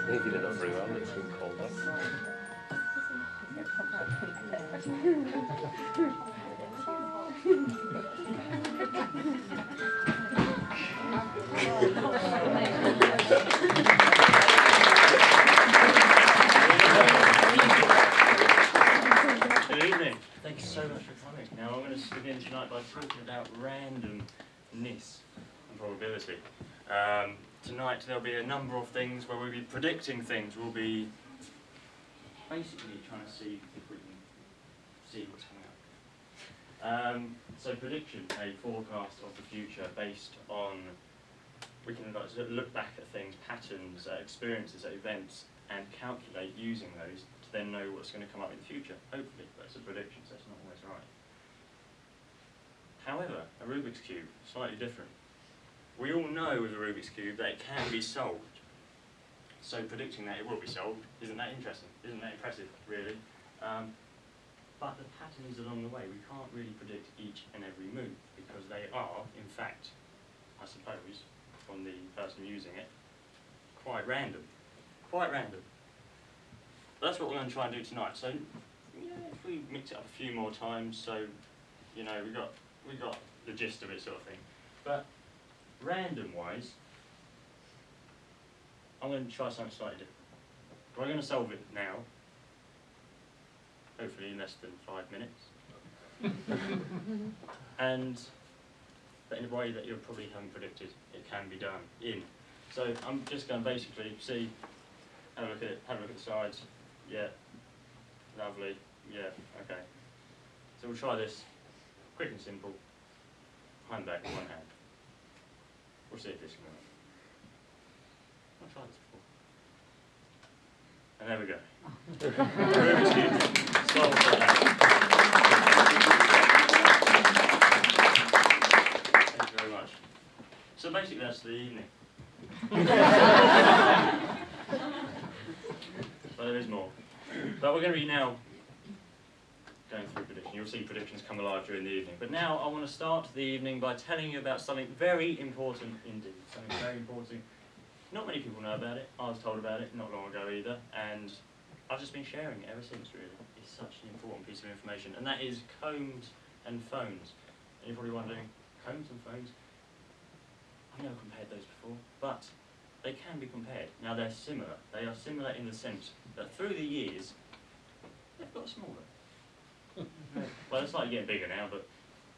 He did it not very well, it's been called up. Good evening. Thank you so much for coming. Now I'm going to begin tonight by talking about randomness and probability. Tonight there'll be a number of things where we'll be predicting things. We'll be basically trying to see if we can see what's coming up. So prediction, a forecast of the future based on, we can look back at things, patterns, experiences, events, and calculate using those to then know what's going to come up in the future, hopefully. But it's a prediction, so it's not always right. However, a Rubik's Cube, slightly different. We all know with a Rubik's Cube that it can be solved. So predicting that it will be solved, isn't that interesting? Isn't that impressive, really? But the patterns along the way, we can't really predict each and every move because they are, in fact, I suppose, from the person using it, quite random. Quite random. That's what we're going to try and do tonight. So, yeah, if we mix it up a few more times, so you know we got the gist of it, sort of thing. But random-wise, I'm going to try something slightly different. We're going to solve it now. Hopefully in less than 5 minutes. But in a way that you probably haven't predicted it can be done in. So I'm just going to basically see, have a look at it, have a look at the sides. Yeah, lovely, yeah, okay. So we'll try this, quick and simple, hand back, one hand. We'll see if this can work. I've tried this before. And there we go. Rubik's Cube, solved for that. Thank you very much. So basically that's the evening. So there is more. But we're going to be now going through prediction. You'll see predictions come alive during the evening. But now I want to start the evening by telling you about something very important indeed. Something very important. Not many people know about it. I was told about it not long ago either. And I've just been sharing it ever since, really. It's such an important piece of information. And that is combs and phones. And you're probably wondering, combs and phones? I've never compared those before. But they can be compared. Now they're similar. They are similar in the sense that through the years, they've got smaller. Well, they're slightly getting bigger now, but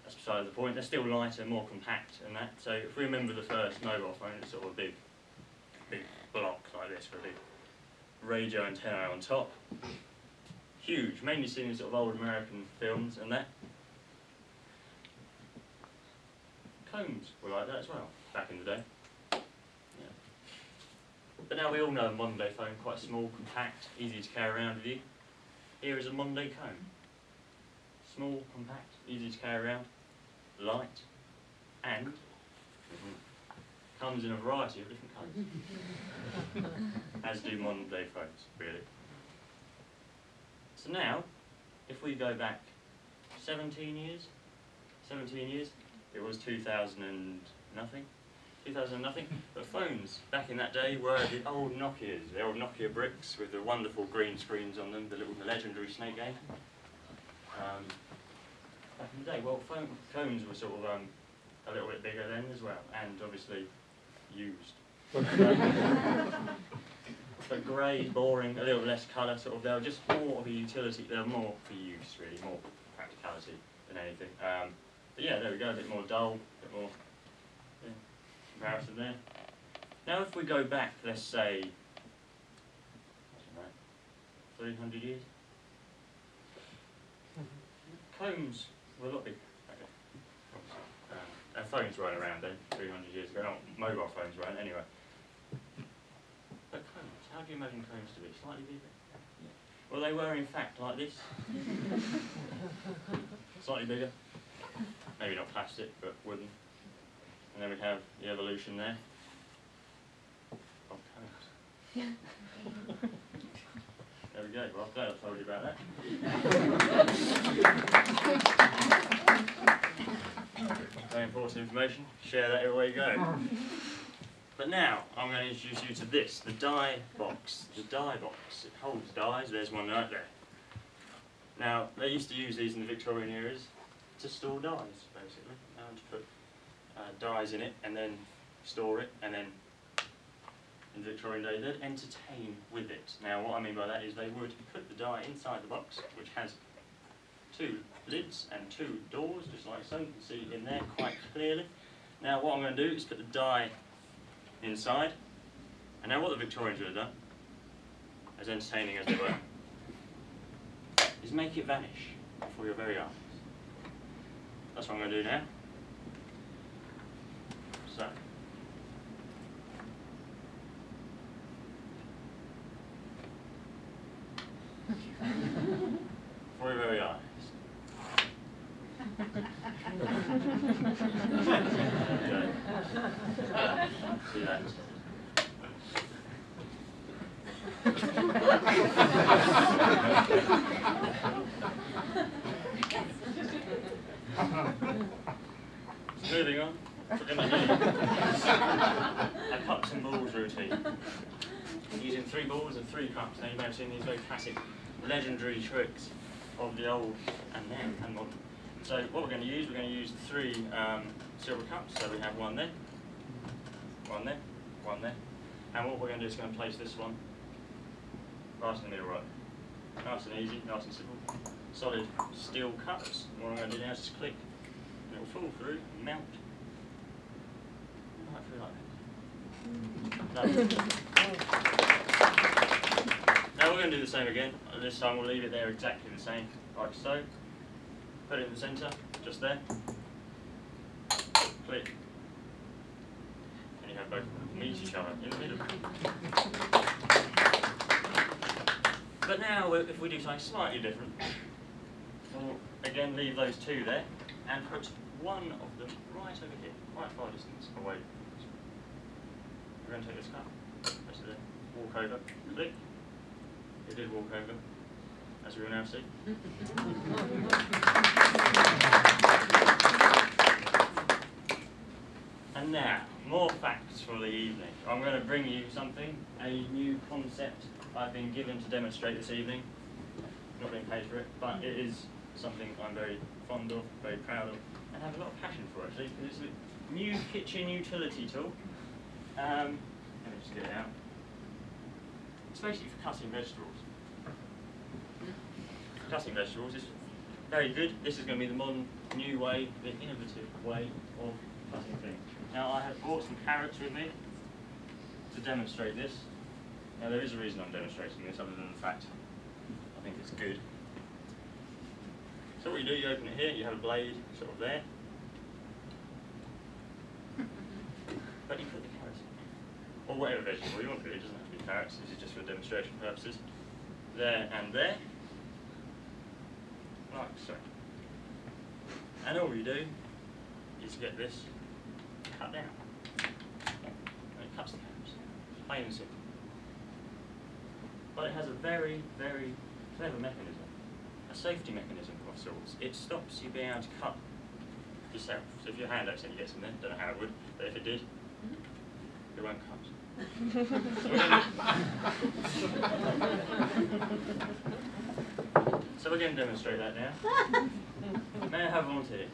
that's beside the point. They're still lighter, more compact and that. So if we remember the first mobile phone, it's sort of a big block like this with a big radio antenna on top. Huge, mainly seen in sort of old American films and that. Combs were like that as well, back in the day. But now we all know a modern day phone, quite small, compact, easy to carry around with you. Here is a modern day comb. Small, compact, easy to carry around, light, and comes in a variety of different colours. As do modern day phones, really. So now, if we go back 17 years, it was 2000 and nothing. But phones back in that day were the old Nokias, the old Nokia bricks with the wonderful green screens on them, the legendary Snake game. Back in the day, well, phones were sort of a little bit bigger then as well, and obviously used. But grey, boring, a little less colour, sort of. They were just more of a utility. They were more for use, really, more practicality than anything. But yeah, there we go. A bit more dull, a bit more. Comparison there. Now if we go back, let's say, 300 years, combs were a lot bigger. And phones weren't around then, 300 years ago. Not mobile phones weren't anyway. But combs, how do you imagine combs to be? Slightly bigger? Yeah. Well, they were in fact like this. Slightly bigger. Maybe not plastic, but wooden. And then we have the evolution there of combs. There we go. Well, I'm glad I told you about that. Very important information. Share that everywhere you go. But now, I'm going to introduce you to this, the die box. The die box. It holds dies, there's one right there. Now, they used to use these in the Victorian eras to store dies, basically. To put dies in it, and then store it, and then in the Victorian day, they'd entertain with it. Now, what I mean by that is they would put the die inside the box, which has 2 lids and 2 doors, just like so. You can see in there quite clearly. Now, what I'm going to do is put the die inside. And now what the Victorians would have done, as entertaining as they were, is make it vanish before your very eyes. That's what I'm going to do now. So, before your very eyes. See that? Moving on. A cups and balls routine. Using 3 balls and 3 cups. Now you may have seen these very classic, legendary tricks of the old and then and modern. So what we're going to use 3 silver cups. So we have one there, one there, one there. And what we're going to do is going to place this one right in the middle row. Nice and easy, nice and simple. Solid steel cups. What I'm going to do now is just click, and it will fall through, mount. Right through like that. Now we're going to do the same again. This time we'll leave it there exactly the same, like so. Put it in the centre, just there. Click. And you have both of them meet each other in the middle. But now, if we do something slightly different, we'll again leave those 2 there and put one of them right over here, quite far distance away. We're going to take this cup, press it there, walk over, click. It did walk over, as we will now see. And now, more facts for the evening. I'm going to bring you something, a new concept I've been given to demonstrate this evening. Not being paid for it, but it is something I'm very fond of, very proud of, and have a lot of passion for actually, because it's a new kitchen utility tool. Let me just get it out. It's basically for cutting vegetables. Cutting vegetables is very good. This is going to be the modern, new way, the innovative way of cutting things. Now I have brought some carrots with me to demonstrate this. Now there is a reason I'm demonstrating this other than the fact I think it's good. So what you do, you open it here, you have a blade sort of there. But you put the carrots in. Or whatever vegetable you want to put, it doesn't have to be carrots, this is just for demonstration purposes. There and there. Like so. And all you do is get this cut down. And it cuts the carrots. Plain and simple. But it has a very, very clever mechanism. A safety mechanism of sorts. It stops you being able to cut yourself. So if your hand accidentally gets in there, don't know how it would, but if it did, it won't cut. So we're going to demonstrate that now. May I have a volunteer?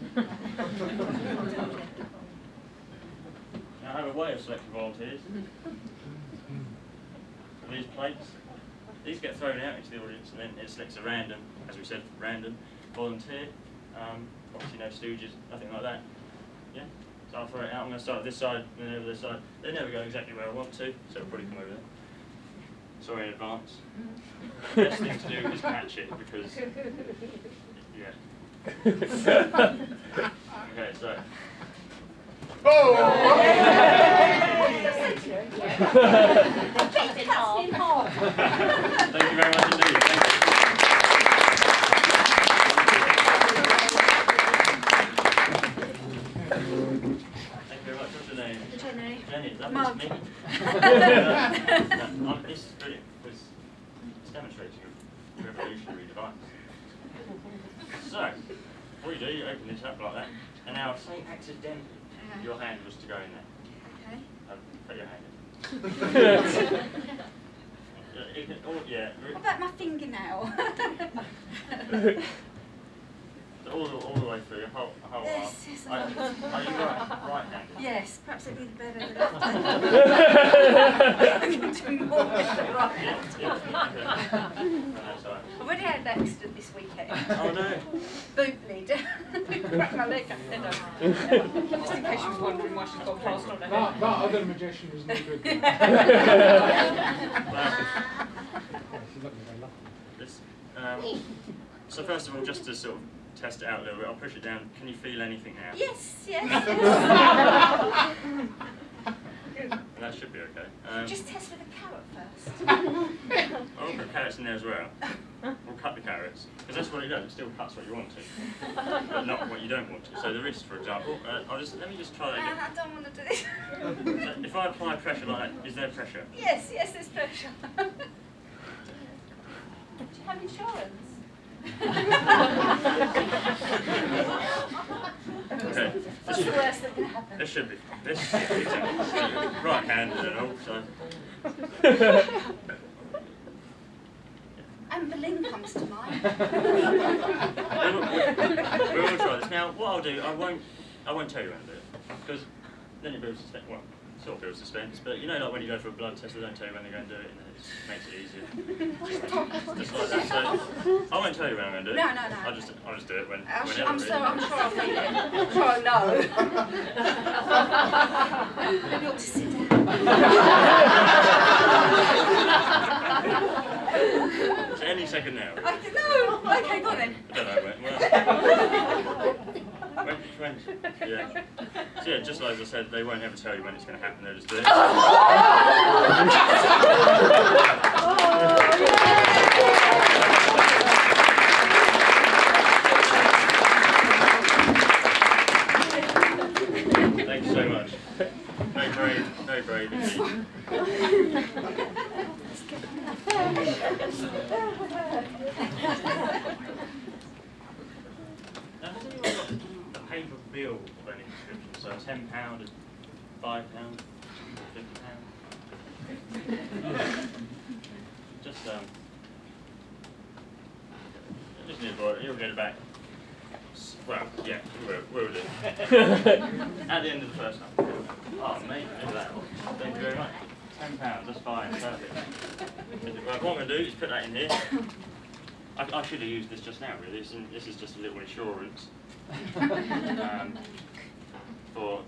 Now I have a way of selecting volunteers. For these plates, these get thrown out into the audience and then it selects a random, as we said, random volunteer. Obviously no stooges, nothing like that. Yeah? So I'll throw it out. I'm going to start at this side, then over this side. They never go exactly where I want to, so it'll probably come over there. Sorry in advance. The best thing to do is catch it because, yeah. Okay, so. Oh! Thank you very much indeed. Thank you. Jenny, that was me. This is brilliant because it's demonstrating a revolutionary device. So, what you do, you open this up like that, and now say accidentally your hand was to go in there. Okay. Put your hand in. Yeah. What about my fingernail? All the way through your whole Yes, arm. yes, Are you right-handed? Yes, perhaps it'd be better than left-handed. I can do more with the right hand. Yeah. That's all right. I've already had an accident this weekend. Oh no. Boot bleed. Cracked my leg up. Just in case you was wondering why she's got plaster on her head. That other magician was no good. This, so first of all, just to sort of test it out a little bit, I'll push it down. Can you feel anything now? Yes, yes. That should be okay. Just test with a carrot first. I'll put carrots in there as well. We'll cut the carrots, because that's what it does. It still cuts what you want to, but not what you don't want to. So the wrist, for example, let me just try that again. I don't want to do this. So if I apply pressure like that, is there pressure? Yes, yes, there's pressure. Do you have insurance? Okay. What's the worst that can happen? This should be fine. This should be right-handed and all, so. And Boleyn comes to mind. We'll try this. Now, what I'll do, I won't tell you how to do it, because then it builds suspense. Well, sort of builds suspense, but you know, like when you go for a blood test, they don't tell you when they're going to do it, and it makes it easier. Just like that. So, I won't tell you when I'm going to do it. No. I'll just do it whenever. I'm sure really. I'll feel it. I'm sure I know. Maybe you ought to sit down. So any second now. No. Okay, go on then. I don't know when. Yeah. So yeah, just like I said, they won't ever tell you when it's going to happen. They'll just do it. Thank you so much. Very brave indeed. Now, has anyone got a paper bill of any description? So £10, £5, £50. Just need to borrow it. You'll get it back. Well, yeah, we'll do. At the end of the first one. Oh, mate, look at that. Thank you very much. £10, that's fine, perfect. Well, what I'm going to do is put that in here. I should have used this just now, really. This is just a little insurance for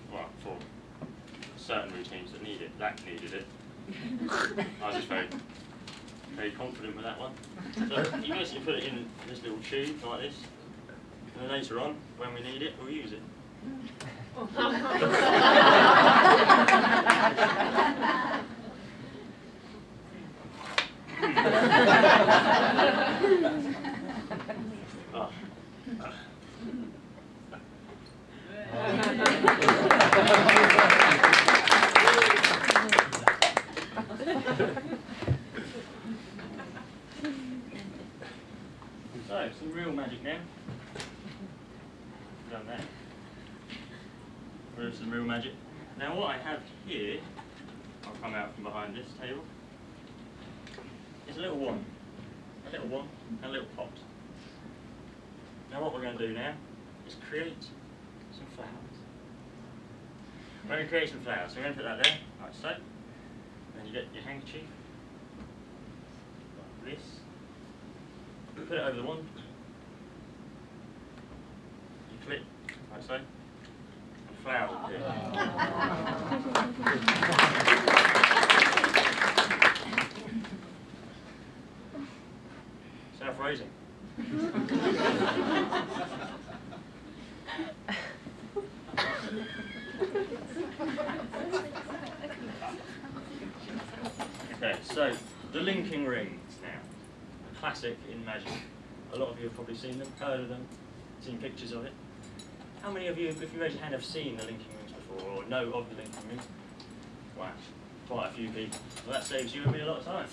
certain routines that need it. That needed it. I was just very confident with that one. So you basically put it in this little tube like this, and then later on, when we need it, we'll use it. So, some real magic now. Done that. Where's some real magic? Now what I have here, I'll come out from behind this table, is a little wand. A little wand and a little pot. Now what we're going to do now is create some flowers. We're going to create some flowers. So we're going to put that there, like so. Then you get your handkerchief, like this. Put it over the wand. You clip, like so. And flower will appear. Self-raising. Okay, so the linking rings now. A classic in magic. A lot of you have probably seen them, heard of them, seen pictures of it. How many of you, if you raise your hand, have seen the linking rings before or know of the linking rings? Wow, quite a few people. Well, that saves you and me a lot of time.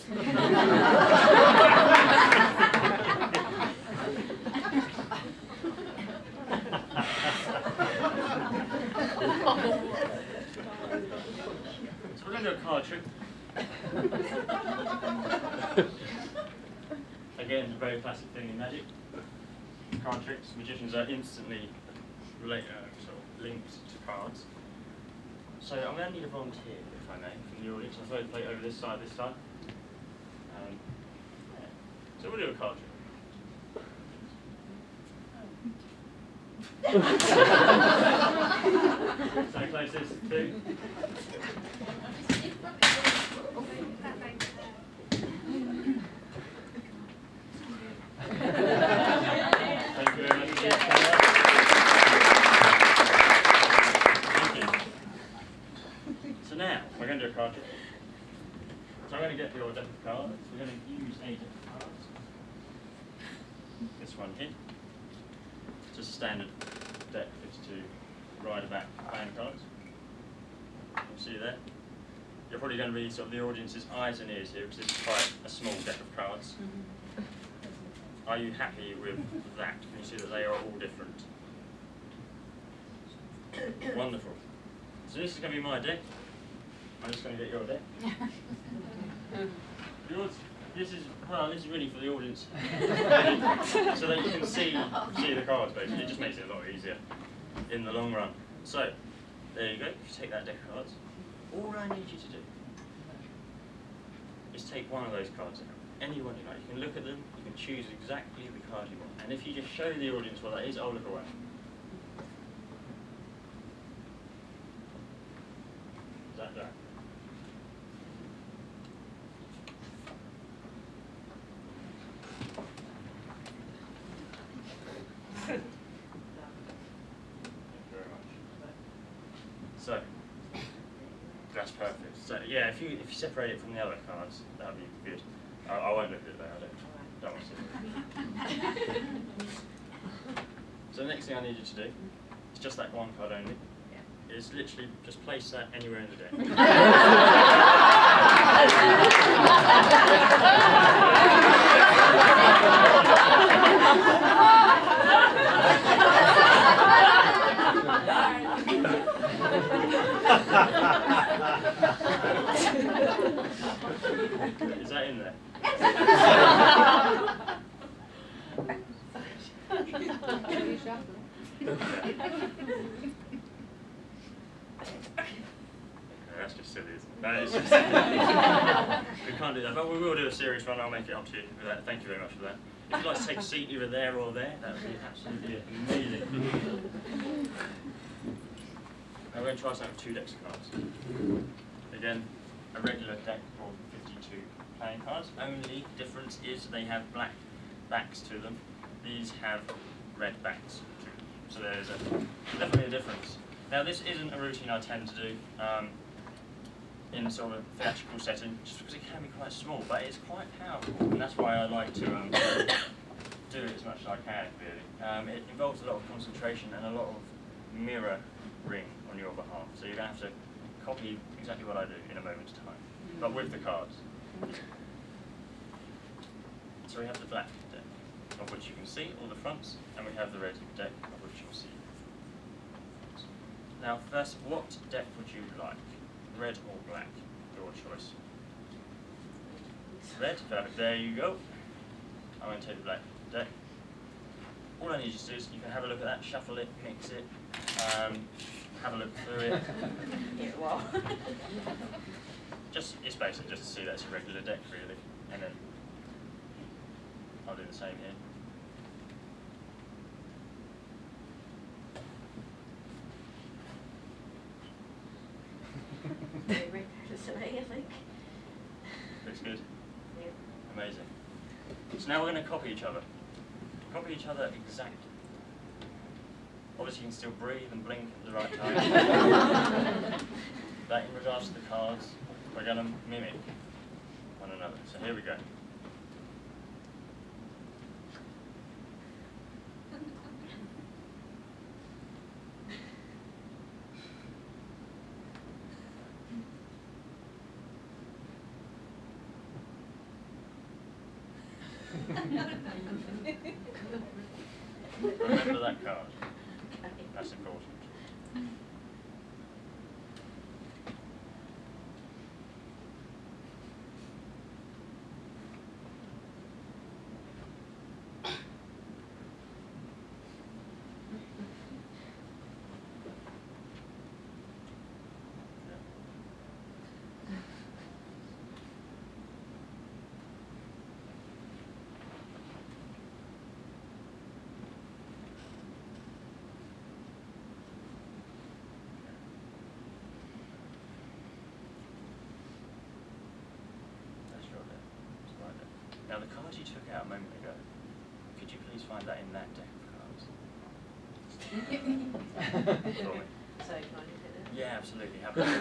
going to do a card trick. Again, a very classic thing in magic. Card tricks. Magicians are instantly sort of linked to cards. So I'm going to need a volunteer, if I may, from the audience. I'll throw the plate over this side this time. Yeah. So we'll do a card trick. So close this to. Thank you very much. Thank you. So now we're going to do a card trick. So I'm going to get your deck of cards. We're going to use a deck of cards. This one here. Just a standard deck, 52 rider back playing cards. You see there? You're probably going to be sort of the audience's eyes and ears here because it's quite a small deck of cards. Are you happy with that? Can you see that they are all different? Wonderful. So this is going to be my deck. I'm just going to get your deck. Yours. This is really for the audience, so that you can see the cards. Basically, it just makes it a lot easier in the long run. So there you go. If you take that deck of cards, all I need you to do is take one of those cards out. Any one you like. You can look at them. You can choose exactly the card you want. And if you just show the audience what that is, I'll look away. Is that done? Thank you very much. So that's perfect. So yeah, if you separate it from the other cards, that would be good. I won't look at it there. I don't want to see it. So the next thing I need you to do is just that one card only. Is literally just place that anywhere in the deck. Is that in there? That's just silly, isn't it? That is just silly. We can't do that, but we will do a serious one. I'll make it up to you with that. Thank you very much for that. If you'd like to take a seat either there or there, that would be absolutely amazing. Now we're going to try something with 2 decks of cards. Again, a regular deck of 52 playing cards. Only difference is they have black backs to them. These have red backs to them. So there's definitely a difference. Now this isn't a routine I tend to do in sort of a theatrical setting, just because it can be quite small, but it's quite powerful, and that's why I like to do it as much as I can, really. It involves a lot of concentration and a lot of mirroring on your behalf, so you're going to have to copy exactly what I do in a moment's time, but with the cards. So we have the black deck, of which you can see all the fronts, and we have the red deck, of which you'll see. Now first, what deck would you like? Red or black? Your choice. Red, perfect, there you go. I'm going to take the black deck. All I need you to do is you can have a look at that, shuffle it, mix it, have a look through it. Yeah, well. It's basic, just to see that it's a regular deck really. And then I'll do the same here. I think. Looks good. Yeah. Amazing. So now we're going to copy each other. Copy each other exactly. Obviously you can still breathe and blink at the right time. That in regards to the cards, we're going to mimic one another. So here we go. Remember that card. That's important. Now the cards you took out a moment ago, could you please find that in that deck of cards? For me. So can I look at it? Yeah, absolutely. Have I'll have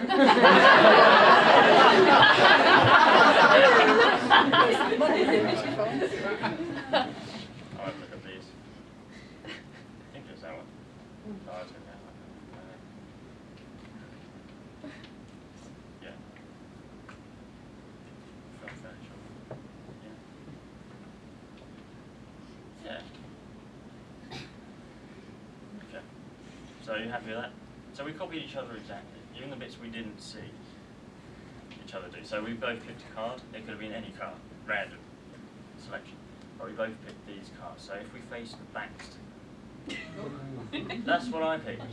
a look at these. I think it's that one. Oh, I took that one. Yeah. Felt fairly sure. Yeah. Yeah. Okay. So are you happy with that? So we copied each other exactly. Even the bits we didn't see, each other do. So we both picked a card. It could have been any card, random selection. But we both picked these cards. So if we face the backs to that's what I picked.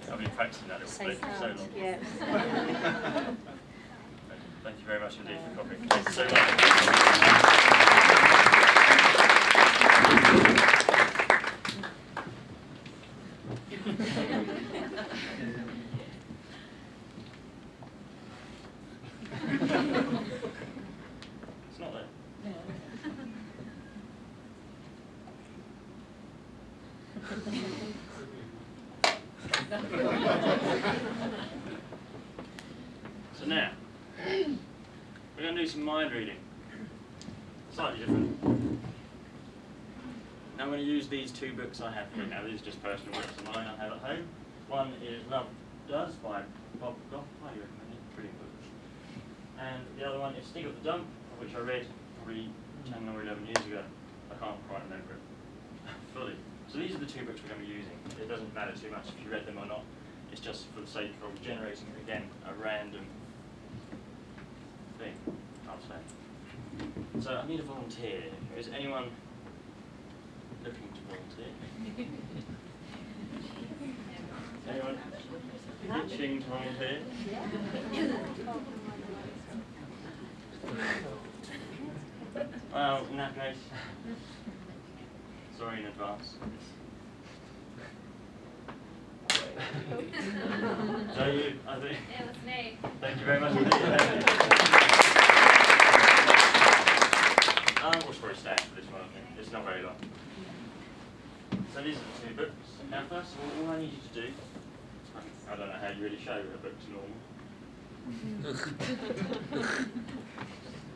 I've been practicing that little split for so long. Yeah. Thank you very much indeed for copying. Thank you so much. It's not there. So now, we're going to do some mind reading. Slightly different. Now I'm going to use these two books I have here. Now these are just personal books of mine I have at home. One is Love Does by Bob Goff. Highly recommend it. Brilliant book. And the other one is Sting of the Dump, which I read probably 10 or 11 years ago. I can't quite remember it fully. So these are the two books we're going to be using. It doesn't matter too much if you read them or not. It's just for the sake of generating, again, a random thing, I'll say. So I need a volunteer. Is anyone looking to volunteer? Anyone itching to volunteer? Well, in that case, sorry in advance. So you, I think. It was me. Thank you very much indeed. We'll probably stand for this one, I think. It's not very long. So these are the two books. Now first of all I need you to do, I don't know how you really show a book to normal.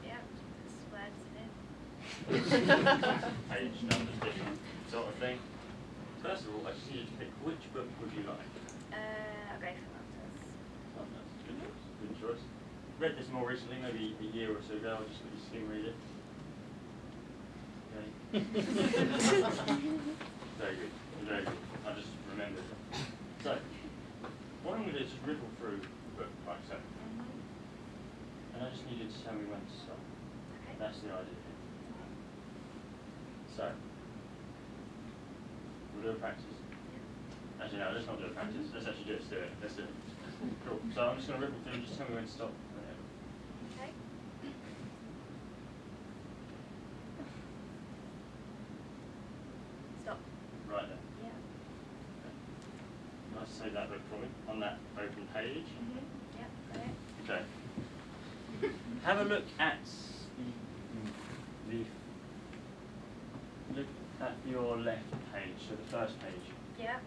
Yep, just words in it. Page numbers, different sort of thing. First of all, I just need you to pick which book would you like? I'll go for Oh, that's a good choice. Good choice. Read this more recently, maybe a year or so ago. I'll just let you skim read it. Okay. Very good. Very good. I just remembered it. So, what I'm going to do is just ripple through the book like so. And I just need you to tell me when to stop. Okay. That's the idea. So, we'll do a practice. Actually, no, let's not do a practice. Let's actually do it. Let's do it. Let's do it. Cool. So I'm just going to ripple through and just tell me when to stop. Okay. Stop. Right there. Yeah. Nice to save that book for me on that open page. Yep, got it. Okay. Have a look at look at your left page, so the first page. Yeah.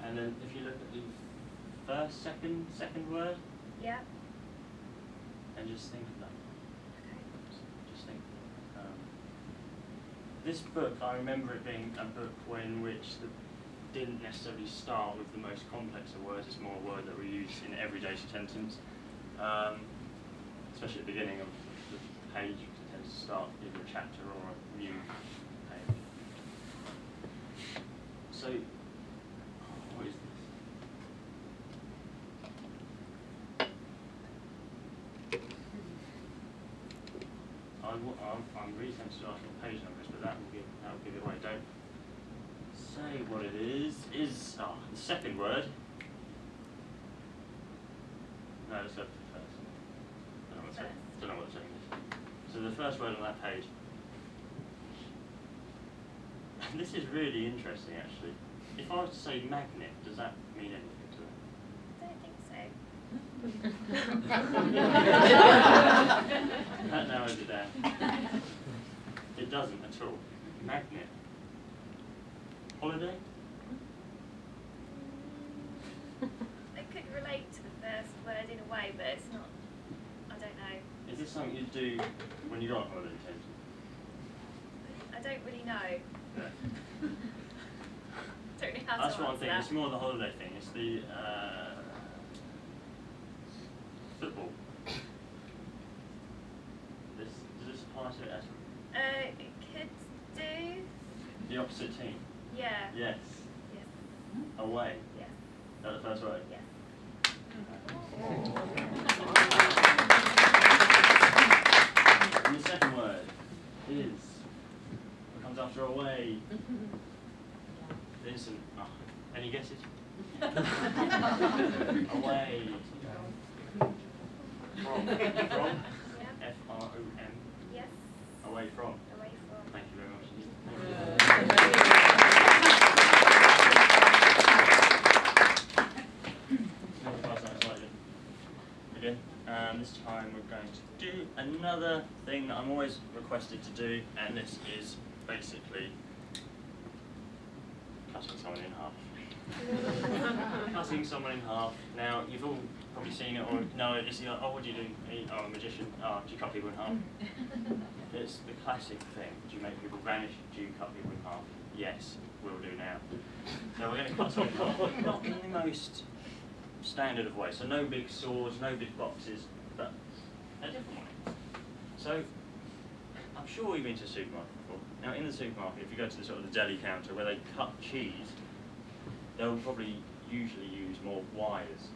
And then if you look at the first, second word, Yeah. and just think of that. Okay. Just think. This book, I remember it being a book in which didn't necessarily start with the most complex of words. It's more a word that we use in everyday sentence, especially at the beginning of the page. It tends to start either a chapter or a new page. So, what is this? I'm really tempted to ask what page number is, but that will give it away. Don't say what it is. The second word. No, let's go for the first. Don't know what the second is. So the first word on that page. This is really interesting, actually. If I was to say magnet, does that mean anything to it? I don't think so. That narrows it down. It doesn't at all. Magnet. Holiday? It could relate to the first word in a way, but it's not. I don't know. Is this something you do when you're on holiday, James? I don't really know. Yeah. Don't know how That's to what I'm answer thinking. that. It's more the holiday thing. It's the football. Does this apply to it as It could do. the opposite team? Yeah. Yes. Yes. Away. Yes. That's the first word. Yes. And the second word is what comes after away. Vincent. Oh, any guesses? Away. From. From. Yeah. F-R-O-M. Yes. Away from. Away from. Thank you very much. Let me pass that slightly. Again. This time we're going to do another thing that I'm always requested to do, and this is basically cutting someone in half. Cutting someone in half. Now, you've all probably seen it or know it. It's like, oh, what do you do? Oh, I'm a magician. Oh, do you cut people in half? It's the classic thing. Do you make people vanish? Do you cut people in half? Yes, we'll do now. So we're going to cut someone in half, not in the most standard of ways. So no big swords, no big boxes, but a different way. So, I'm sure you've been to a supermarket before. Now, in the supermarket, if you go to the sort of the deli counter where they cut cheese, they'll probably usually use more wires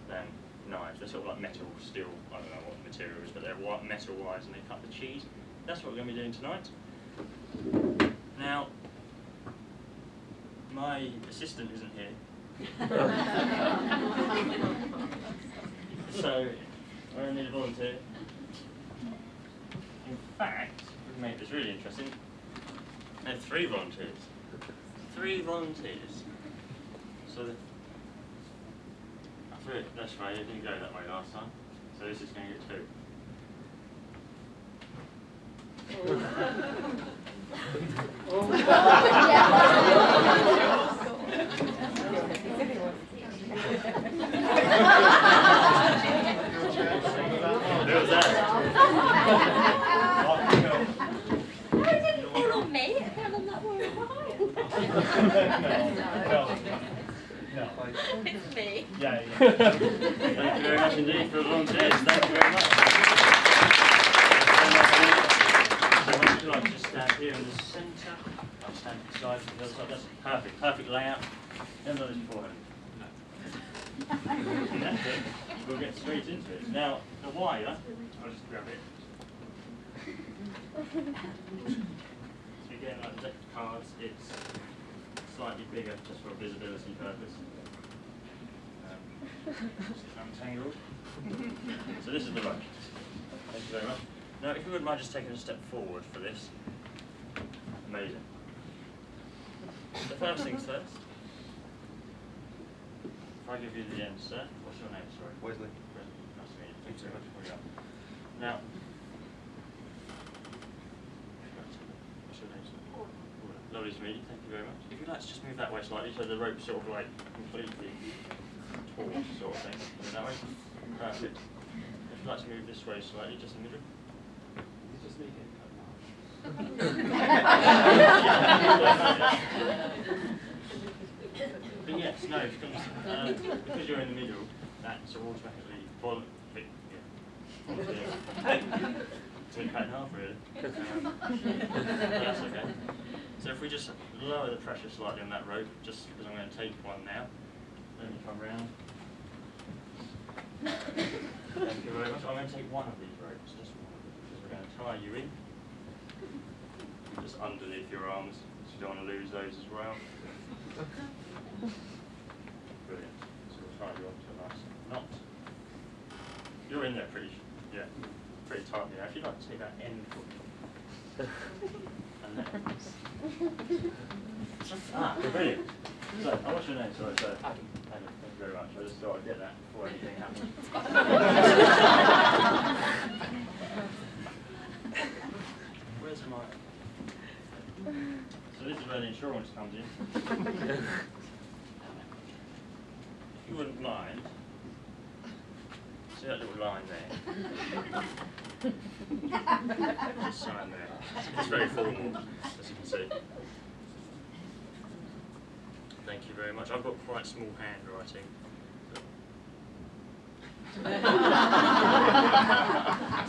than knives. They're sort of like metal, steel, I don't know what the material is, but they're metal wires and they cut the cheese. That's what we're going to be doing tonight. Now, my assistant isn't here. So, we're going to need a volunteer. In fact, we've made this really interesting. I have 3 volunteers. 3 volunteers. So that's right, it didn't go that way last time. So this is going to get 2. Who was that? Why didn't you fall on me? It fell on that wall behind. It's me. Thank you very much indeed for the volunteers. Thank you very much. So would you like to stand here in the centre? I'll stand beside the other side. That's perfect. Perfect layout. Never done this before, have you? That's it. We'll get straight into it. Now, the wire, I'll just grab it. So again, like the deck of cards, it's slightly bigger just for visibility purpose. Just untangled. So this is the rope. Thank you very much. Now, if you wouldn't mind just taking a step forward for this. Amazing. The first things first. If I give you the end, sir. What's your name, sorry? Wesley. Nice to meet you. Thanks very much for coming up. Now, what's your name, sir? Lovely to meet you. Thank you very much. If you'd like to just move that way slightly so the rope's sort of like completely taut sort of thing. Move that way. Perfect. If you'd like to move this way slightly, just in the middle. It's just me getting cut now. But yes, no, because you're in the middle, that's automatically volunteer. To be cut in half, really. But that's okay. So if we just lower the pressure slightly on that rope, just because I'm going to take one now, then you come round. Thank you very much. I'm going to take one of these ropes, just one of them, because we're going to tie you in. Just underneath your arms, so you don't want to lose those as well. Brilliant. So we'll tie you up to a nice knot. You're in there pretty tightly now. If you'd like to take that end foot and then Ah, brilliant. So, what's your name? Sorry, sir. Adam. Thank you very much. I just thought I'd get that before anything happened. Where's my... So this is where the insurance comes in. If you wouldn't mind, see that little line there? Just sign there. It's very formal, as you can see. Thank you very much. I've got quite small handwriting.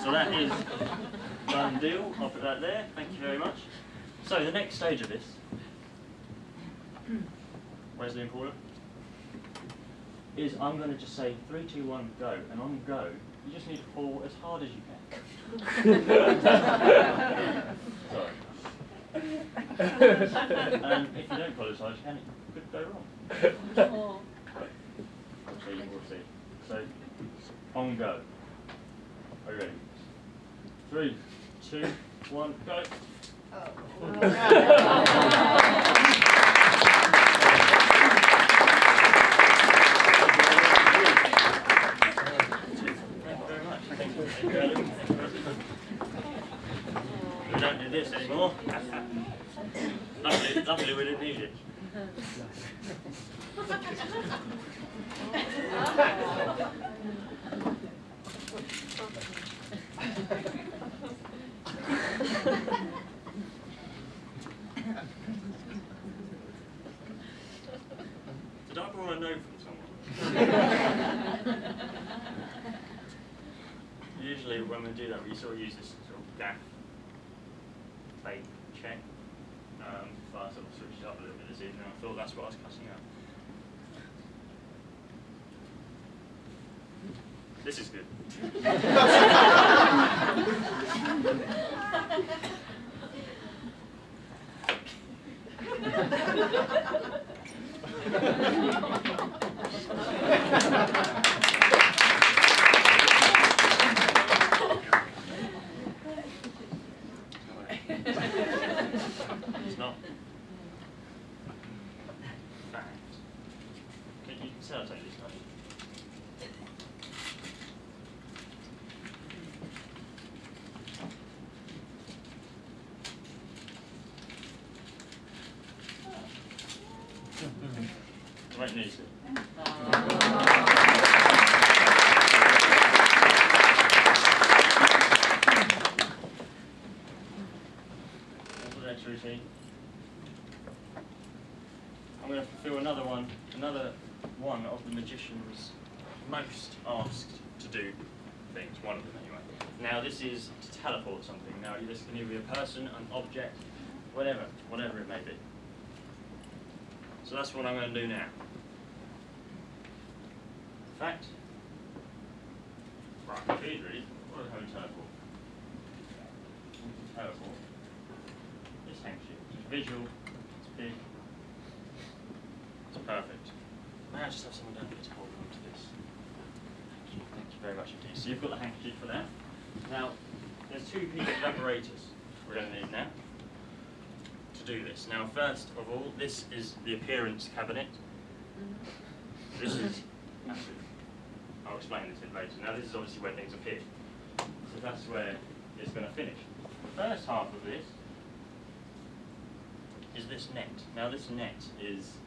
So that is done deal. I'll put that there. Thank you very much. So the next stage of this, where's the important? Is I'm going to just say 3, 2, 1, go, and on go, you just need to pull as hard as you can. Sorry. And if you don't pull as hard as you can, it could go wrong. So you will see. So on go. Are you ready? 3, 2, 1, go. We don't need this anymore. Luckily we didn't need it. Did I borrow a note from someone? Usually when we do that, we sort of use this sort of gaff, fake check. But I sort of switched it up a little bit this evening. I thought that's what I was cutting out. This is good. It's not. Fact. You can sellotape this, can't you? Right, need to. Next routine. I'm going to fulfill another one of the magician's most asked to do things, one of them anyway. Now this is to teleport something. Now this can either be a person, an object, whatever it may be. So that's what I'm going to do now. In fact, right, please read, what is having teleport? Teleport. This handkerchief. It's visual, it's big, it's perfect. May I just have someone down here to hold on to this? Thank you very much indeed. So you've got the handkerchief for that. Now, there's 2 pieces of apparatus we're going to need now to do this. Now, first of all, this is the appearance cabinet. This is, I'll explain this in later. Now, this is obviously where things appear. So that's where it's going to finish. The first half of this is this net. Now this net is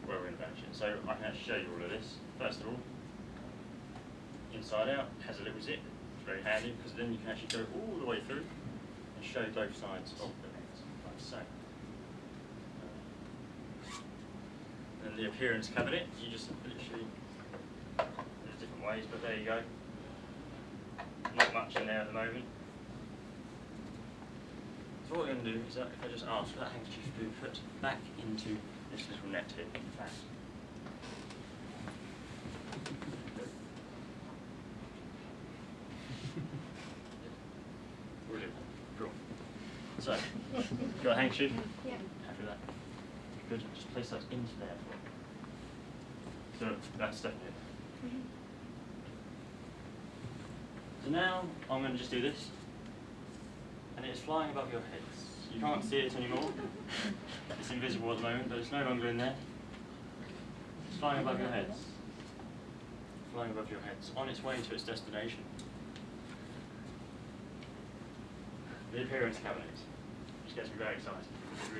where we're invention. So I can actually show you all of this. First of all, inside out has a little zip. It's very handy because then you can actually go all the way through and show both sides of the net, like so. And the appearance cabinet, you just literally, there's different ways, but there you go. Not much in there at the moment. So what we're going to do is that if I just ask for that handkerchief to be put back into this little net here, in fact. Brilliant. Cool. So, got a handkerchief? Yeah. Happy with that? Good. Just place that into there for me. So that's definitely it. So now I'm going to just do this. And and it's flying above your heads. You can't see it anymore. It's invisible at the moment, but it's no longer in there. It's flying above your heads. Flying above your heads, on its way to its destination. The appearance cabinet, which gets me very excited, because it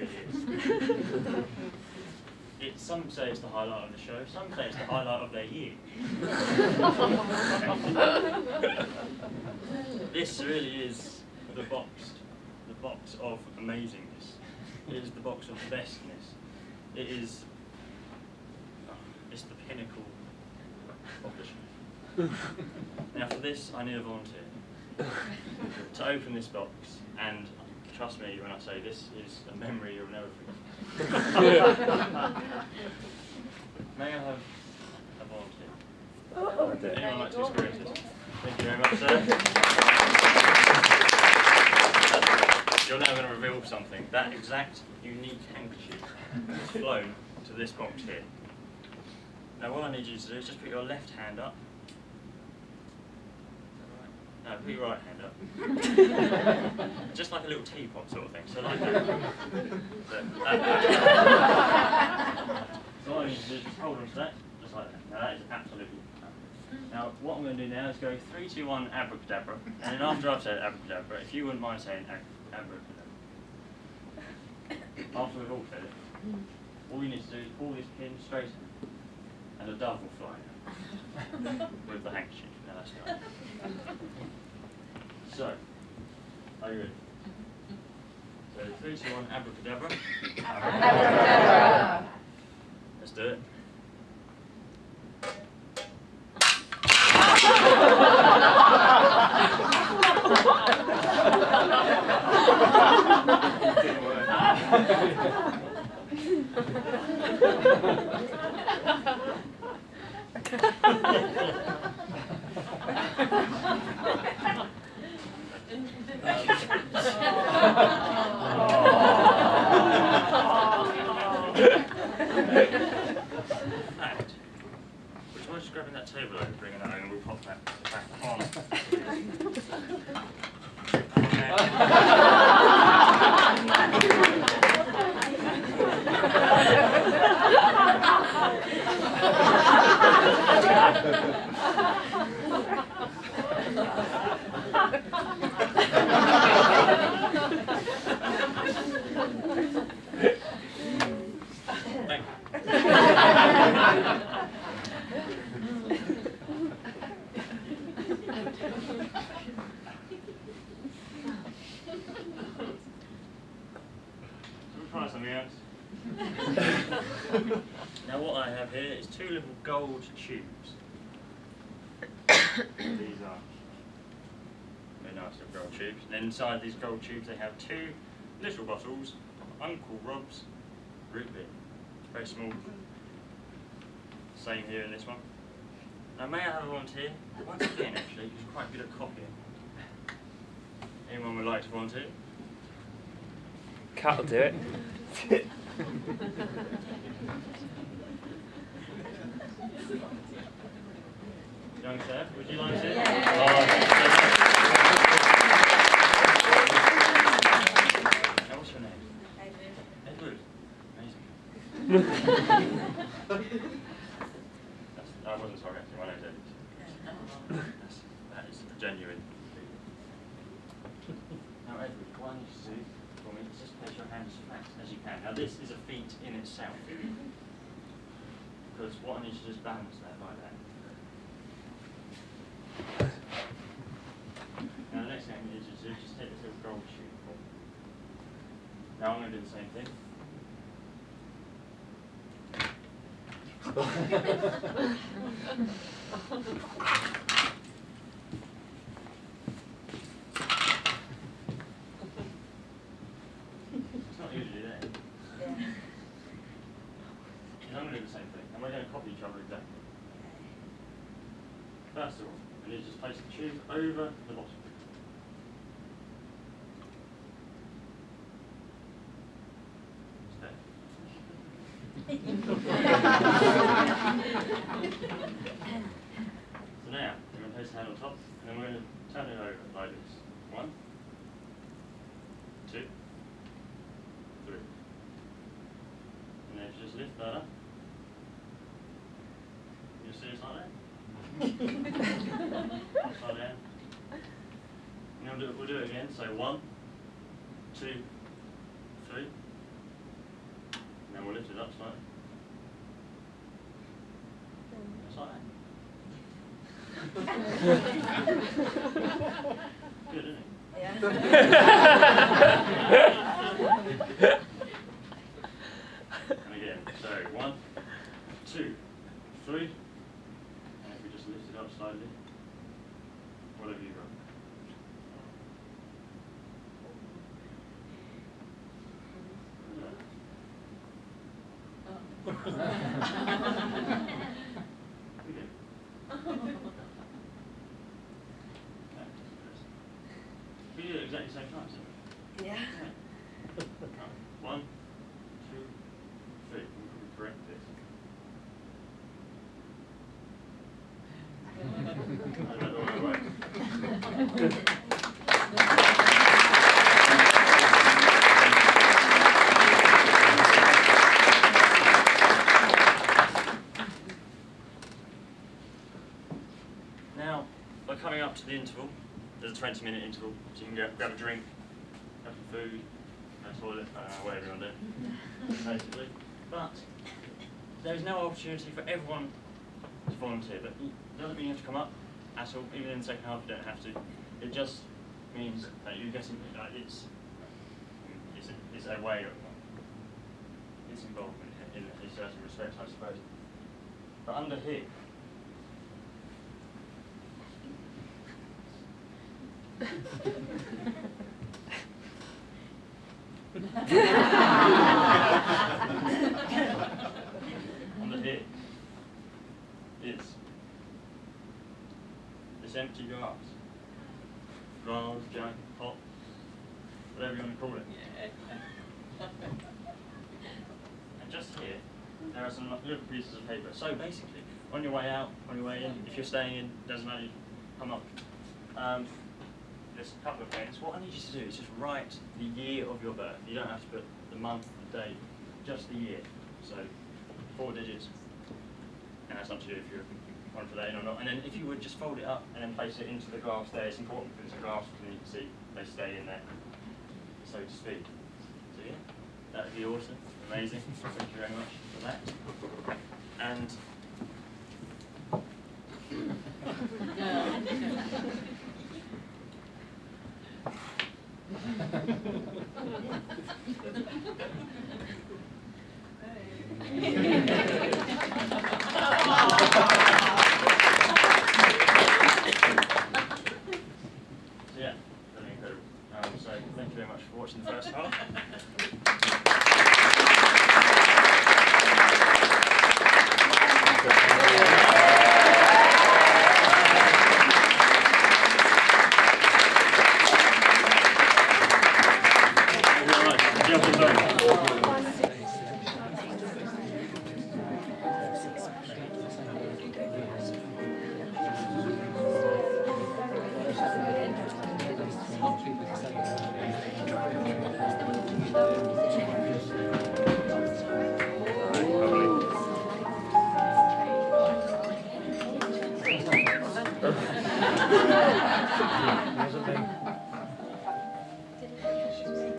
really is. Some say it's the highlight of the show, some say it's the highlight of their year. This really is the box of amazingness. It is the box of bestness. It is, it's the pinnacle of the show. Now for this, I need a volunteer to open this box, and trust me when I say this is a memory you'll never forget. May I have a volunteer? Anyone like to experience it? Thank you very much, sir. You're now going to reveal something. That exact unique handkerchief is flown to this box here. Now what I need you to do is just put your left hand up. No, put your right hand up. Just like a little teapot sort of thing, so like that. So what I need to do is just hold on to that, just like that. Now that is absolutely perfect. Now what I'm going to do now is go 3, 2, 1, abracadabra, and then after I've said abracadabra, if you wouldn't mind saying abracadabra. After we've all said it, all you need to do is pull this pin straight in, and a dove will fly out with the handkerchief. Now that's done. So, are you ready? So 3, 2, 1, abracadabra. Abracadabra. Let's do it. Would you mind just grabbing that table over, bringing that over, and we'll pop that back on. Try something else. Now what I have here is 2 little gold tubes. These are very nice little gold tubes. And inside these gold tubes they have 2 little bottles of Uncle Rob's root beer. Very small. Same here in this one. Now may I have a volunteer? Once again actually, he's quite good at copying. Anyone would like to volunteer? Cat will do it. Young chef, would you like to? Yeah. Now what's your name? Edward. Amazing. I wasn't sarcastic, my name's Edward. That is genuine. Now Edward, what I need you to do for me is just place your hand as flat as you can. Now this is a feat in itself. Because what I need you to do is balance that like that. Now the next thing I need you to do is just take this little gold tube. Now I'm going to do the same thing. It's not usually there. And I'm going to do the same thing, and we're going to copy each other exactly. First of all, we need to just place the tube over the bottom. So now, we're going to place the hand on top, and then we're going to turn it over like this. 1, Upside down. And then we'll do it again. So 1, 2, 3. And then we'll lift it up slightly. Just like that. Good, isn't it? Yeah. And again, so 1, 2, 3, and if we just lift it up slightly, whatever you got. Okay. We do it exactly the same time, so. Yeah. Right. 1, 2, 3. We correct this. I don't know the right way. Now, by coming up to the interval, there's a 20-minute interval, so you can go grab a drink, have some food, go to the toilet, whatever you want to do, basically. But there is no opportunity for everyone to volunteer. But it doesn't mean you have to come up at all. Even in the second half, you don't have to. It just means that you're getting it's a way of its involvement in a certain respect, I suppose. But under here. Under here is this empty glass, jug, pot, whatever you want to call it. And just here, there are some little pieces of paper. So basically, on your way out, on your way in, if you're staying in, doesn't matter, come up. There's a couple of things. What I need you to do is just write the year of your birth. You don't have to put the month, the date, just the year. So 4 digits, and that's up to you if you want to put that in or not. And then if you would just fold it up and then place it into the glass there. It's important because it's a glass, and you can see they stay in there, so to speak. So yeah, that would be awesome, amazing. Thank you very much for that. And yeah, really incredible. So thank you very much for watching the first half.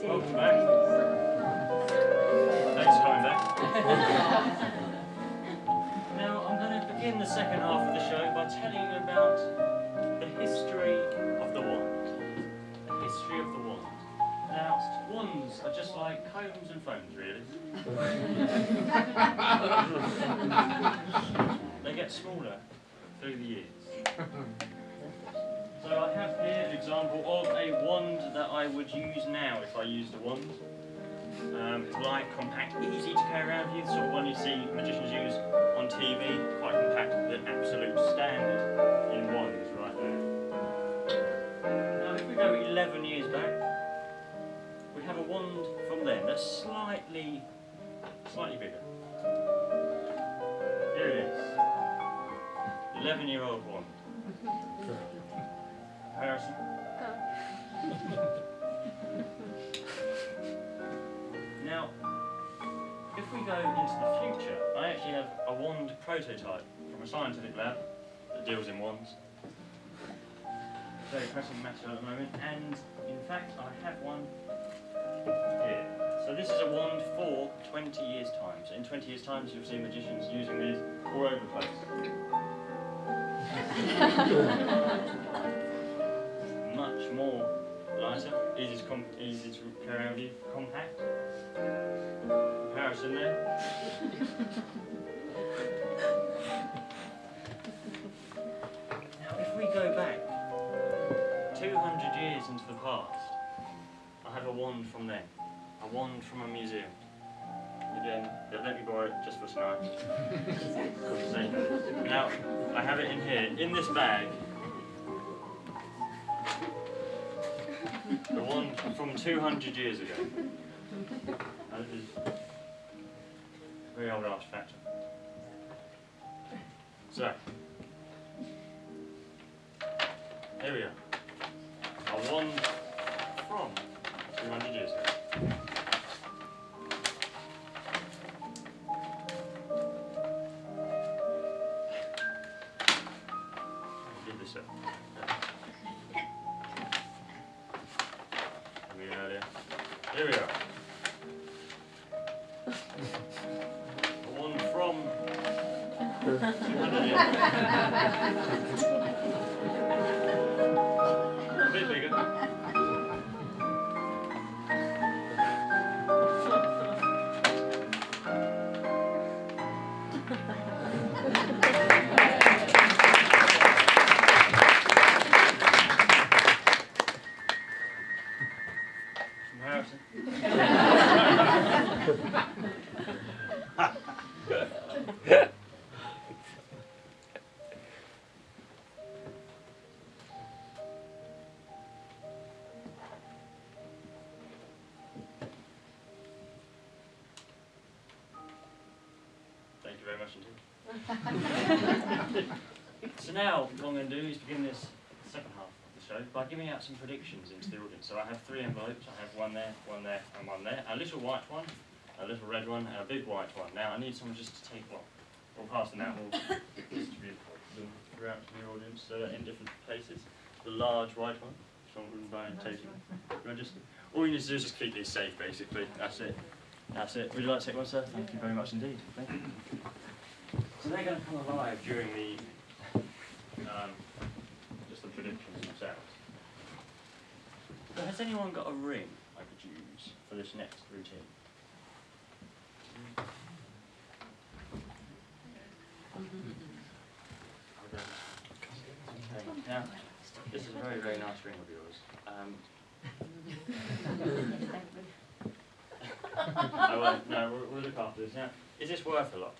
Welcome back. Thanks for coming back. Now I'm going to begin the second half of the show by telling you about the history of the wand. The history of the wand. Now, wands are just like combs and phones, really. They get smaller through the years. So I have here an example of a wand that I would use now if I used a wand. It's light, compact, easy to carry around with you, the sort of one you see magicians use on TV, quite compact, the absolute standard in wands right there. Now if we go 11 years back, we have a wand from then that's slightly bigger. Here it is, 11-year-old wand. Comparison. Now, if we go into the future, I actually have a wand prototype from a scientific lab that deals in wands. Very pressing matter at the moment, and in fact I have one here. So this is a wand for 20 years' time. So in 20 years' time you'll see magicians using these all over the place. Much more lighter, easy to carry around with you, compact. Comparison there. Now if we go back 200 years into the past, I have a wand from then. A wand from a museum. Again, they'll let me borrow it just for tonight. Now, I have it in here, in this bag. The wand from 200 years ago. Now, this is a very old artifact. So, here we are. A wand from 200 years ago. Give this up. Here we are. A wand from 200 years ago. A bit bigger. Comparison. Thank you very much indeed. So now what I'm going to do is begin this second half of the show by giving out some predictions into the audience. So I have 3 envelopes. I have one there, and one there. A little white one, a little red one, and a big white one. Now I need someone just to take one. We'll pass them out. We'll distribute them throughout to the audience so they're in different places. The large white one. Someone wouldn't mind taking. All you need to do is just keep these safe, basically. That's it. That's it. Would you like to take one, sir? Thank you very much indeed. Thank you. So they're going to come alive during the just the predictions themselves. So has anyone got a ring I could use for this next routine? Okay. Now, this is a very, very nice ring of yours. I won't, no, we'll look after this. Now, is this worth a lot?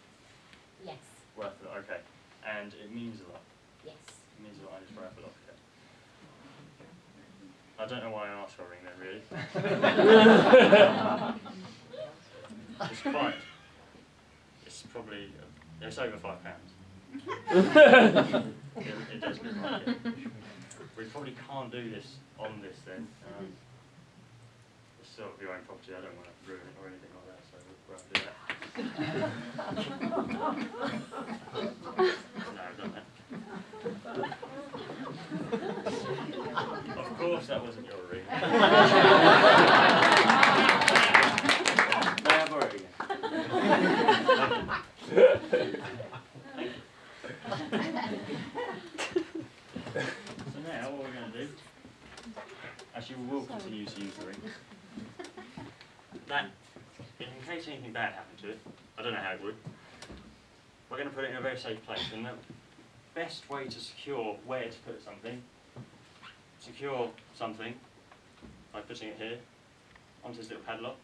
Yes. Worth a lot, okay. And it means a lot. Yes. It means a lot, and it's worth a lot, okay. I don't know why I asked for a ring then, really. It's quite. It's probably, it's over £5. It does look like it. We probably can't do this on this then. It's sort of your own property, I don't want to ruin it or anything like that, so we'll have to do that. No, I've done that. Of course that wasn't your ring. May I borrow it again? Thank you. So now what we're going to do, actually we will continue to use the ring. That, in case anything bad happened to it, I don't know how it would, we're going to put it in a very safe place. And the best way to secure where to put something, secure something by putting it here onto this little padlock,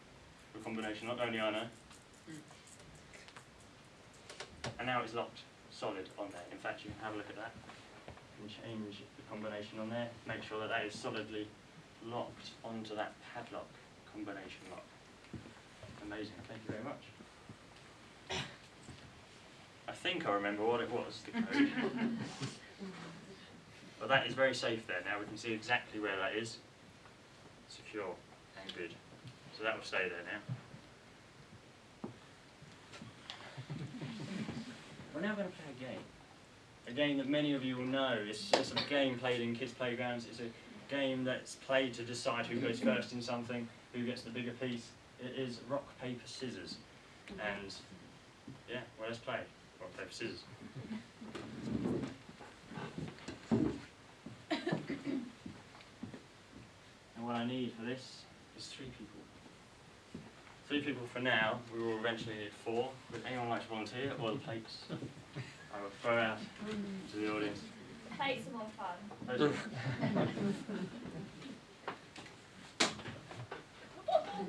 a combination lock, only I know. And now it's locked solid on there. In fact, you can have a look at that and change the combination on there. Make sure that that is solidly locked onto that padlock combination lock. Amazing, thank you very much. I think I remember what it was, the code. But that is very safe there. Now we can see exactly where that is. Secure and good. So that will stay there now. We're now going to play a game. A a game that many of you will know. It's a sort of game played in kids' playgrounds. It's a game that's played to decide who goes first in something, who gets the bigger piece. It is rock, paper, scissors. And yeah, well, let's play rock, paper, scissors. And what I need for this is 3 people. 3 people for now. We will eventually need 4. Would anyone like to volunteer? Or the plates? I will throw out to the audience. Plates are more fun. Those- We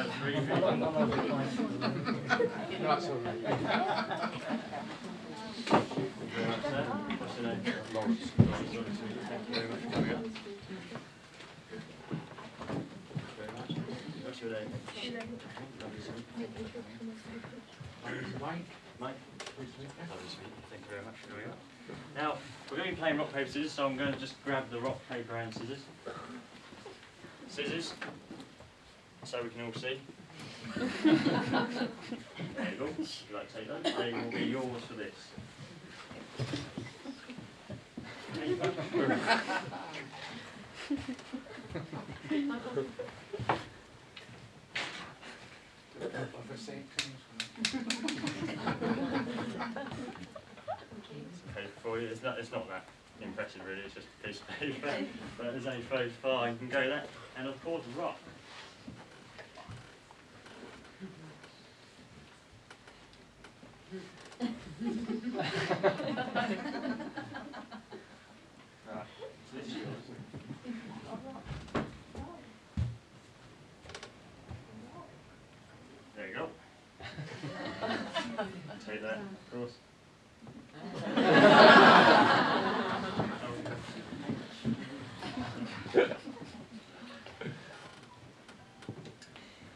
have 3 people. That's all right. Very much so. What's your name? Lawrence. Thank you very much for coming up. Very much. What's your name? Lovely to meet you. Mike? Mike? Lovely to meet you. Thank you very much for coming up. Now, we're going to be playing rock, paper, scissors, so I'm going to just grab the rock, paper and scissors. Scissors, so we can all see. There you go. If you'd like to take those, they will be yours for this. Paper. Okay, for you, it's not that impressive really, it's just a piece of paper, but there's only so far you can go that, and of course rock. Right, so this is yours. There you go. Take that, of course.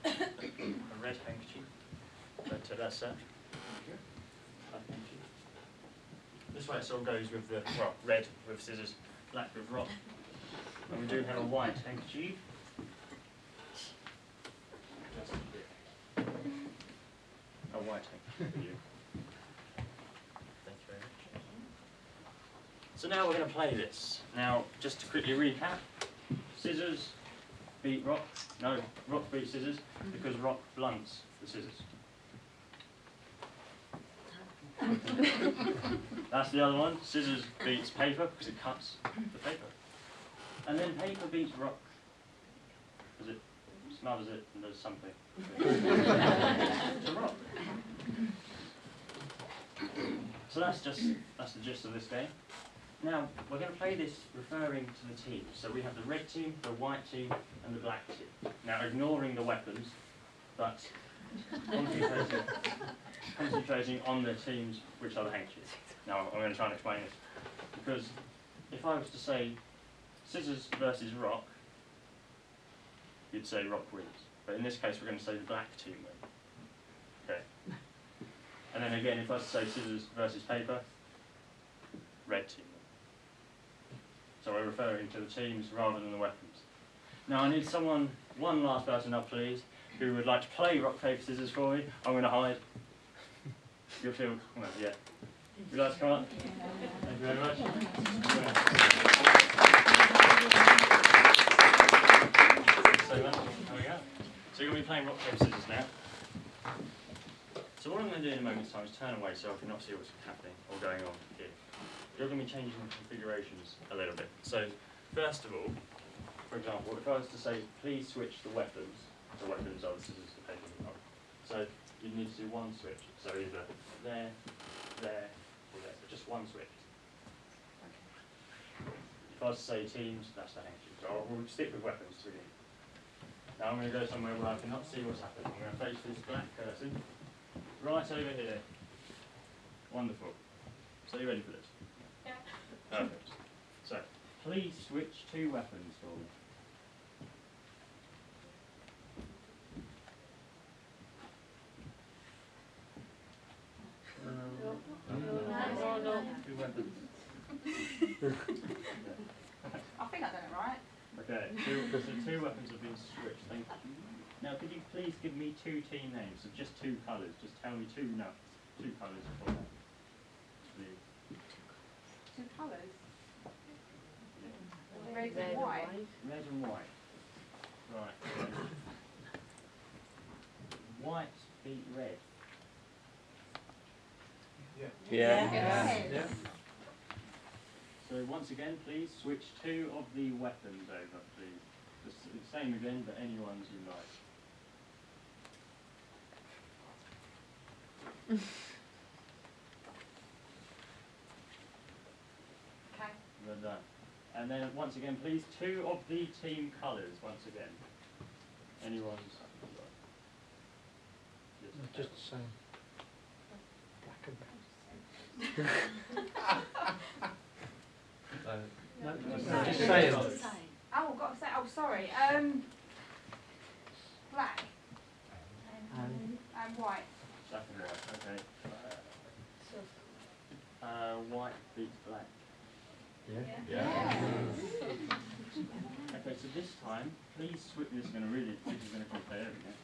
A red handkerchief. Take that set. This way it sort of goes with the, well, red with scissors, black with rock. And we do have a white handkerchief. A white handkerchief for you. Thank you very much. So now we're going to play this. Now, just to quickly recap, scissors beat rock. No, rock beats scissors because rock blunts the scissors. That's the other one. Scissors beats paper because it cuts the paper. And then paper beats rock because it smothers it and does something. It's a rock. So that's the gist of this game. Now, we're going to play this referring to the teams. So we have the red team, the white team, and the black team. Now, ignoring the weapons, but concentrating on the teams which are the handkerchiefs. Now, I'm going to try and explain this. Because if I was to say scissors versus rock, you'd say rock wins. But in this case, we're going to say the black team wins. Okay. And then again, if I was to say scissors versus paper, red team wins. So we're referring to the teams rather than the weapons. Now I need someone, one last person up please, who would like to play rock, paper, scissors for me. I'm going to hide. You'll feel, well, yeah. Would you like to come up? Thank you very much. So there we go. So you're going to be playing rock, paper, scissors now. So what I'm going to do in a moment's time is turn away so I cannot see what's happening or going on here. You're going to be changing the configurations a little bit. So first of all, for example, if I was to say, please switch the weapons are the scissors, the paper, and the rock. So you need to do one switch. So either there, there, or there. But just one switch. If I was to say teams, that's the handkerchief. So we'll stick with weapons to begin. Now I'm going to go somewhere where I cannot see what's happening. I'm going to face this black person right over here. Wonderful. So you ready for this? Yeah. Perfect. So, please switch 2 weapons for me. No. 2 weapons. I think I done it right. Okay, so 2 weapons have been switched. Thank you. Now, could you please give me 2 team names of just 2 colours? Just tell me 2 colours for that, please. 2 colours. Yeah. Red and white. Red and white. Right. White beat red. Yeah. Yeah. So once again, please switch 2 of the weapons over, please. The same again, but any ones you like. Okay. Well done. And then once again, please, 2 of the team colours, once again. Any ones you like? Just the same. Black and No, just say it. Oh, got to say. Oh, sorry. Black and white. Black and white, okay. White beats black. Okay, so this time, please switch. This is going to compare everything.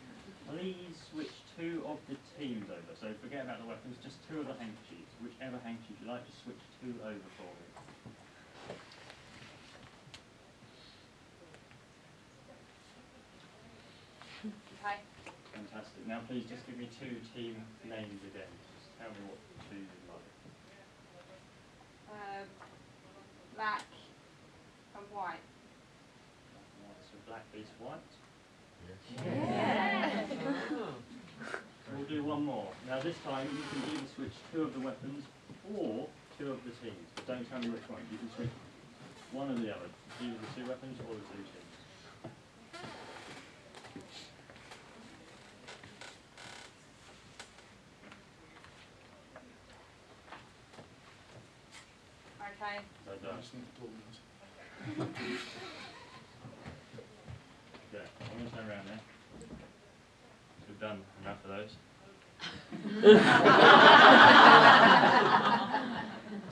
Please switch 2 of the teams over. So forget about the weapons, just 2 of the handkerchiefs. Whichever handkerchief you like, just switch 2 over for me. Okay. Fantastic. Now please just give me 2 team names again. Just tell me what 2 you like. Black and white. So black beats white. Yeah. We'll do one more. Now this time you can either switch 2 of the weapons or 2 of the teams. But don't tell me which one. You can switch one or the other. Either the 2 weapons or the 2 teams. Okay. So done. Okay, I'm going to turn around now. We've done enough of those.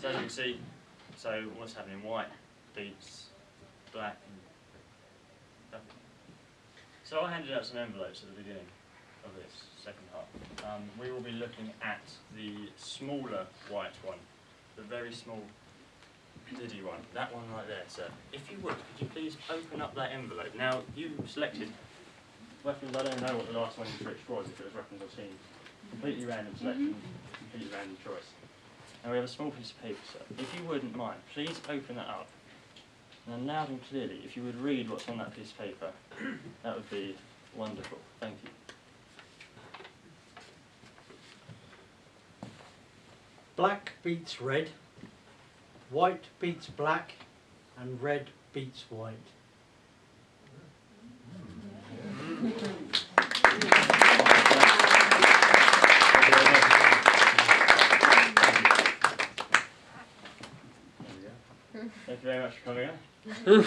So as you can see, so what's happening? White beats black. So I handed out some envelopes at the beginning of this second half. We will be looking at the smaller white one, the very small diddy one, that one right there, sir. If you would, could you please open up that envelope? Now, you selected weapons. I don't know what the last one you switched was, if it was weapons or teams. Completely random selection, completely random choice. Now we have a small piece of paper, sir. If you wouldn't mind, please open that up. And loud and clearly, if you would read what's on that piece of paper, that would be wonderful. Thank you. Black beats red, white beats black, and red beats white. Thank you very much for coming in. Thank you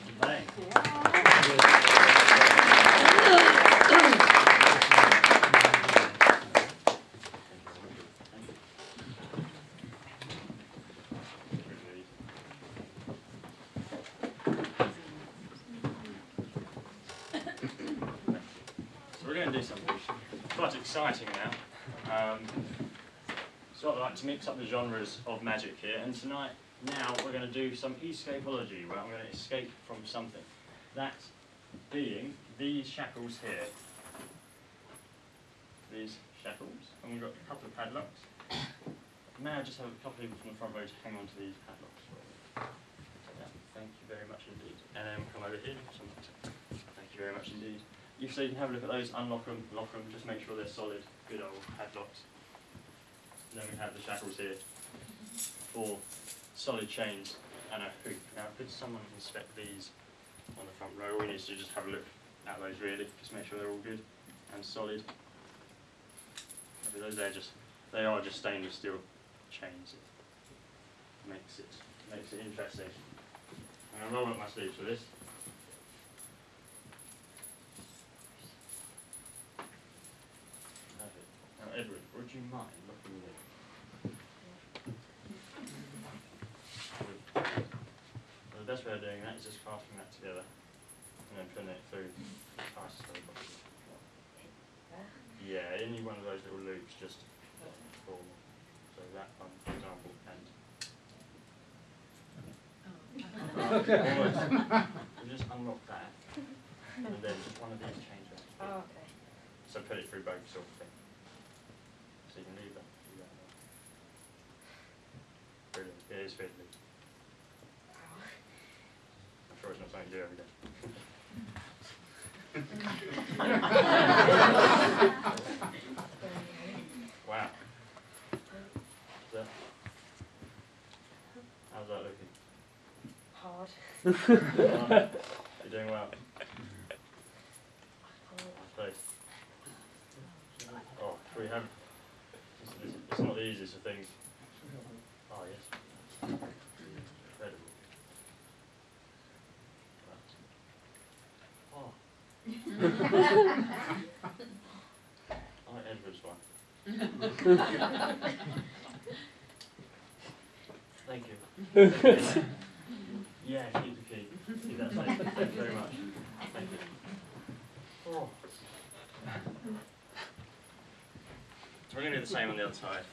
for playing. So we're going to do something quite exciting now. Sort of like to mix up the genres of magic here, and tonight, now we're going to do some escapology, where I'm going to escape from something. That being these shackles here. These shackles, and we've got a couple of padlocks. May I just have a couple of people from the front row to hang on to these padlocks for me? Yeah, thank you very much indeed. And then we'll come over here. Thank you very much indeed. So you can have a look at those, unlock them, lock them, just make sure they're solid, good old padlocks. And then we have the shackles here, 4 solid chains and a hoop. Now could someone inspect these on the front row? All we need to do is just have a look at those really, just make sure they're all good and solid. Those they are just stainless steel chains. It makes it interesting. I'm going to roll up my sleeves for this. Perfect. Now Edward, would you mind looking at it? Well, the best way of doing that is just fastening that together and then putting it through fast as possible. Yeah, any one of those little loops just form. So that one, for example, and almost. You just unlock that, and then just one of these change that. Oh, okay. So put it through both sort of thing. So you can leave that. Brilliant. It is fiddly. I'm sure it's not something you do every day. Wow. How's that looking? Hard. You're doing well. Nice place. Oh, we have. It's not the easiest of things. Oh yes. Incredible. Oh. I like Edward's one. Thank you. Yeah, keep the key. Keep that safe. Thank you very much. Thank you. Oh. So we're going to do the same on the other side.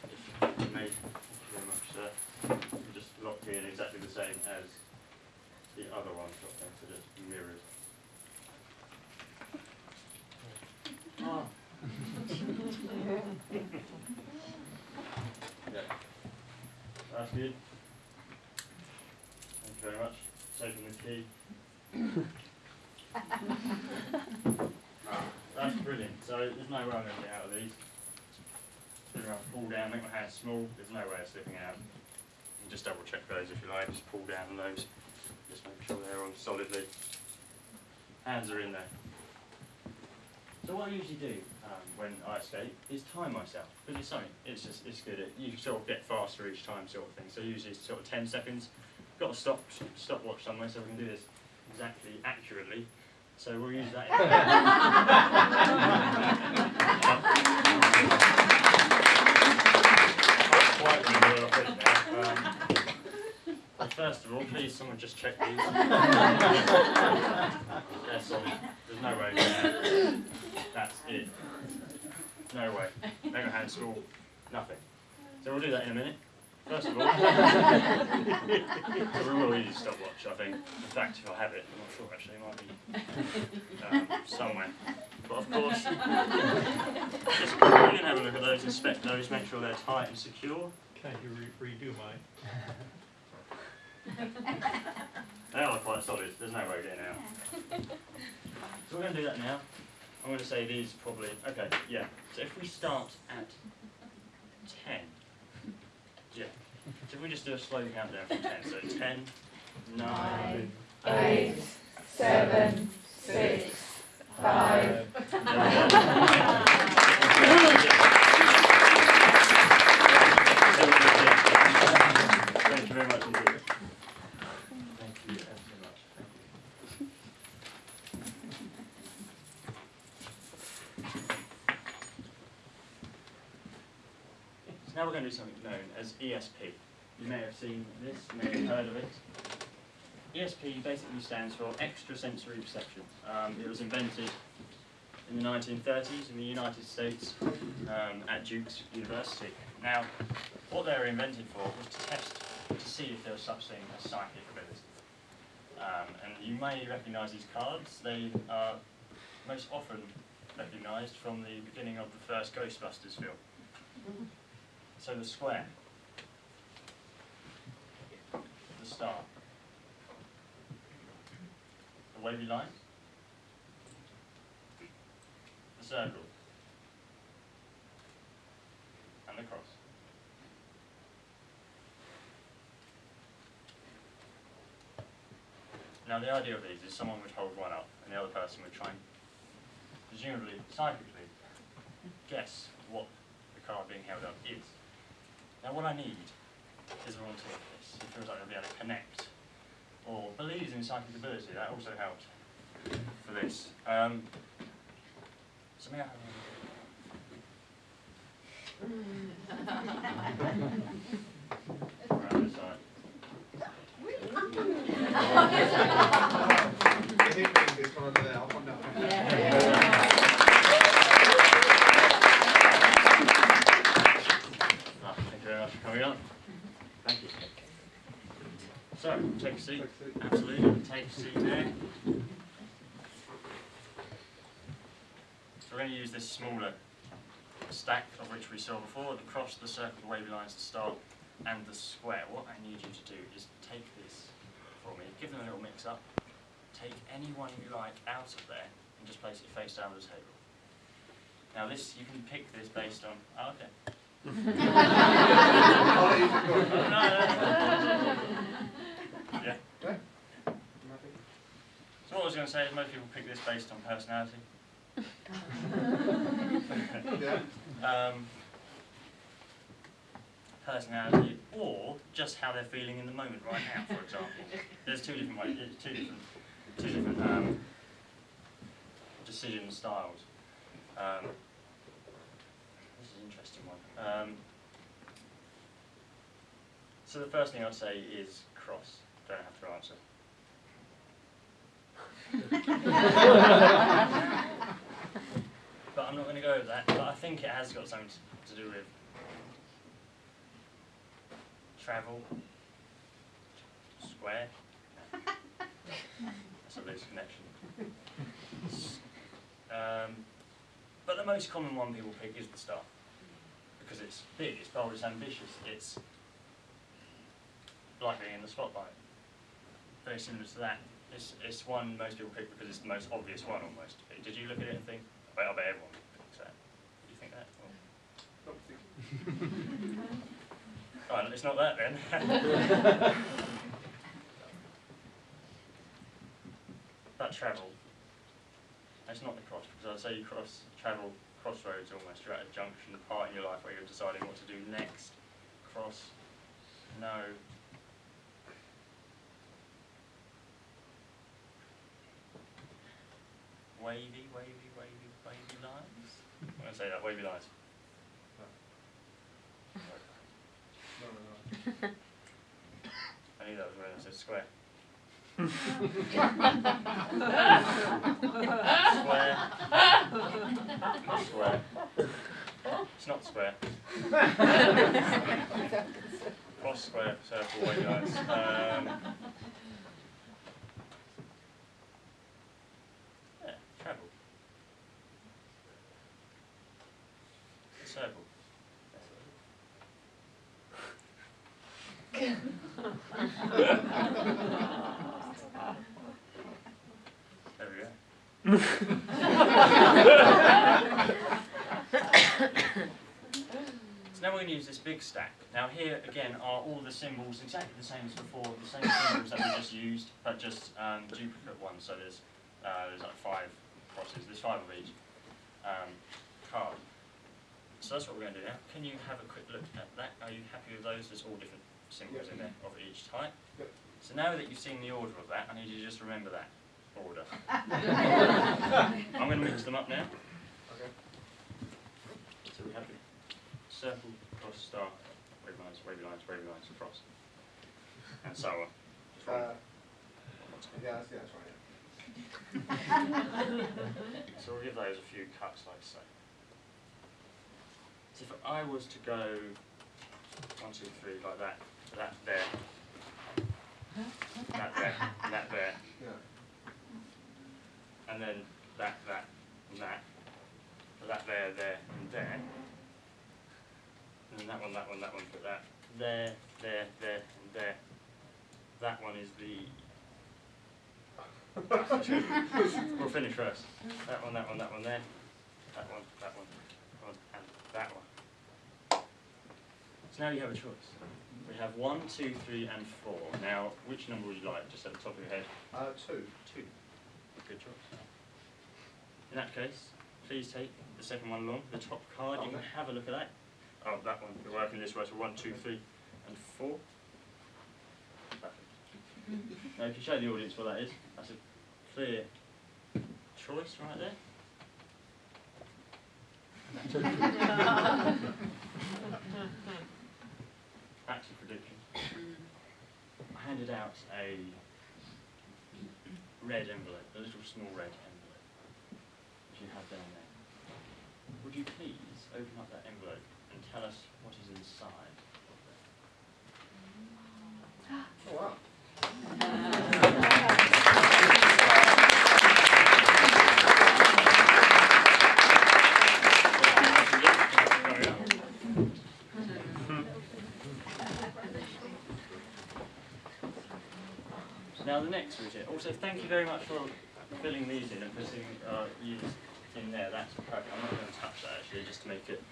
If you may, thank you very much, sir. Just locked in exactly the same as the other one, sort of thing, so just mirrored. Oh. Yeah. That's good. Thank you very much. Let's open the key. That's brilliant. So there's no way I'm going to get out of these. Spin around, pull down, make my hands small. There's no way of slipping out. You can just double check those if you like. Just pull down on those. Just make sure they're on solidly. Hands are in there. So what I usually do when I escape is time myself, because it's something, it's good. You sort of get faster each time, sort of thing. So usually it's sort of 10 seconds. Got a stopwatch somewhere, so we can do this exactly accurately. So we'll use that. Quite where I put it now. But first of all, please someone just check these. They're solid. There's no way. That's it. No way. Make my hands small. Nothing. So we'll do that in a minute. First of all, so we will use a stopwatch, I think. In fact, if I have it, I'm not sure actually, it might be somewhere. But of course, just go in and have a look at those, inspect those, make sure they're tight and secure. Can't you redo mine? They are quite solid, there's no way of getting out. So we're going to do that now. I'm going to say these probably, okay, yeah. So if we start at 10, yeah. So if we just do a slow countdown from 10, so 10, 9, 8, 7, 6, 5. Thank you very much indeed. Thank you ever so much. So now we're going to do something known as ESP. You may have seen this, you may have heard of it. ESP basically stands for extrasensory perception. It was invented in the 1930s in the United States at Duke's University. Now, what they were invented for was to test to see if there was such thing as psychic ability. And you may recognise these cards. They are most often recognised from the beginning of the first Ghostbusters film. So the square, the star, the wavy line, the circle, and the cross. Now the idea of these is someone would hold one up and the other person would try and presumably, psychically, guess what the card being held up is. Now what I need is a volunteer for this. Who feels like they'll be able to connect or believes in psychic ability. That also helps for this. So may I have around this side. I think this one Carry on. Thank you. So, take a seat. Absolutely. Take a seat there. So we're going to use this smaller stack of which we saw before, the cross, the circle, the wavy lines to start, and the square. What I need you to do is take this for me, give them a little mix up, take any one you like out of there, and just place it face down the table. Now this, you can pick this based on, oh, okay. Oh, no. Yeah. So what I was going to say is most people pick this based on personality. Personality, or just how they're feeling in the moment right now, for example. There's two different ways, two different decision styles. This is an interesting one. So the first thing I'd say is cross. Don't have to answer. But I'm not going to go with that. But I think it has got something to do with travel, square. That's a loose connection. But the most common one people pick is the star, because it's big, it's bold, it's ambitious, it's like being in the spotlight. Very similar to that. It's one most people pick because it's the most obvious one almost. Did you look at it and think, I bet everyone thinks that. Do you think that? Or? Right, it's not that then. That travel. It's not the cross, because I'd say you travel crossroads almost. You're at a junction, a part in your life where you're deciding what to do next. Cross. No. Wavy lines? I'm going to say that, wavy lines. I knew that was when I said square. Square. It's not square. Cross, square, circle, wavy lines. Yeah, travel. Circle. There we go. So now we're going to use this big stack. Now here again are all the symbols exactly the same as before, the same symbols that we just used, but just duplicate ones. So there's like 5 crosses. There's 5 of each card. So that's what we're going to do now. Can you have a quick look at that? Are you happy with those? There's all different symbols in there of each type. So now that you've seen the order of that, I need you to just remember that order. I'm going to mix them up now. Okay. So we have the circle, cross, star, wavy lines, wavy lines, wavy lines, cross, and so on. Just one. Yeah, that's right. So we'll give those a few cuts like so. So if I was to go 1, 2, 3 like that, that there, that there, and that there, Yeah. and then that, and that, that there, there, and there, and then that one, put that there, there, there, and there. That one is the... We'll finish first. That one there, that one, and that one. So now you have a choice. We have 1, 2, 3, and 4. Now, which number would you like, just at the top of your head? 2. 2. Good choice. In that case, please take the second one along, the top card. You can have a look at that. Oh, that one. We're working this way, so 1, 2, 3, and 4. Perfect. Now, if you show the audience what that is, that's a clear choice right there. Back to prediction. I handed out a red envelope, a little small red envelope, which you have down there. Would you please open up that envelope and tell us what is inside of there? Now the next routine. Also, thank you very much for filling these in and putting you in there. That's perfect. I'm not going to touch that actually, just to make it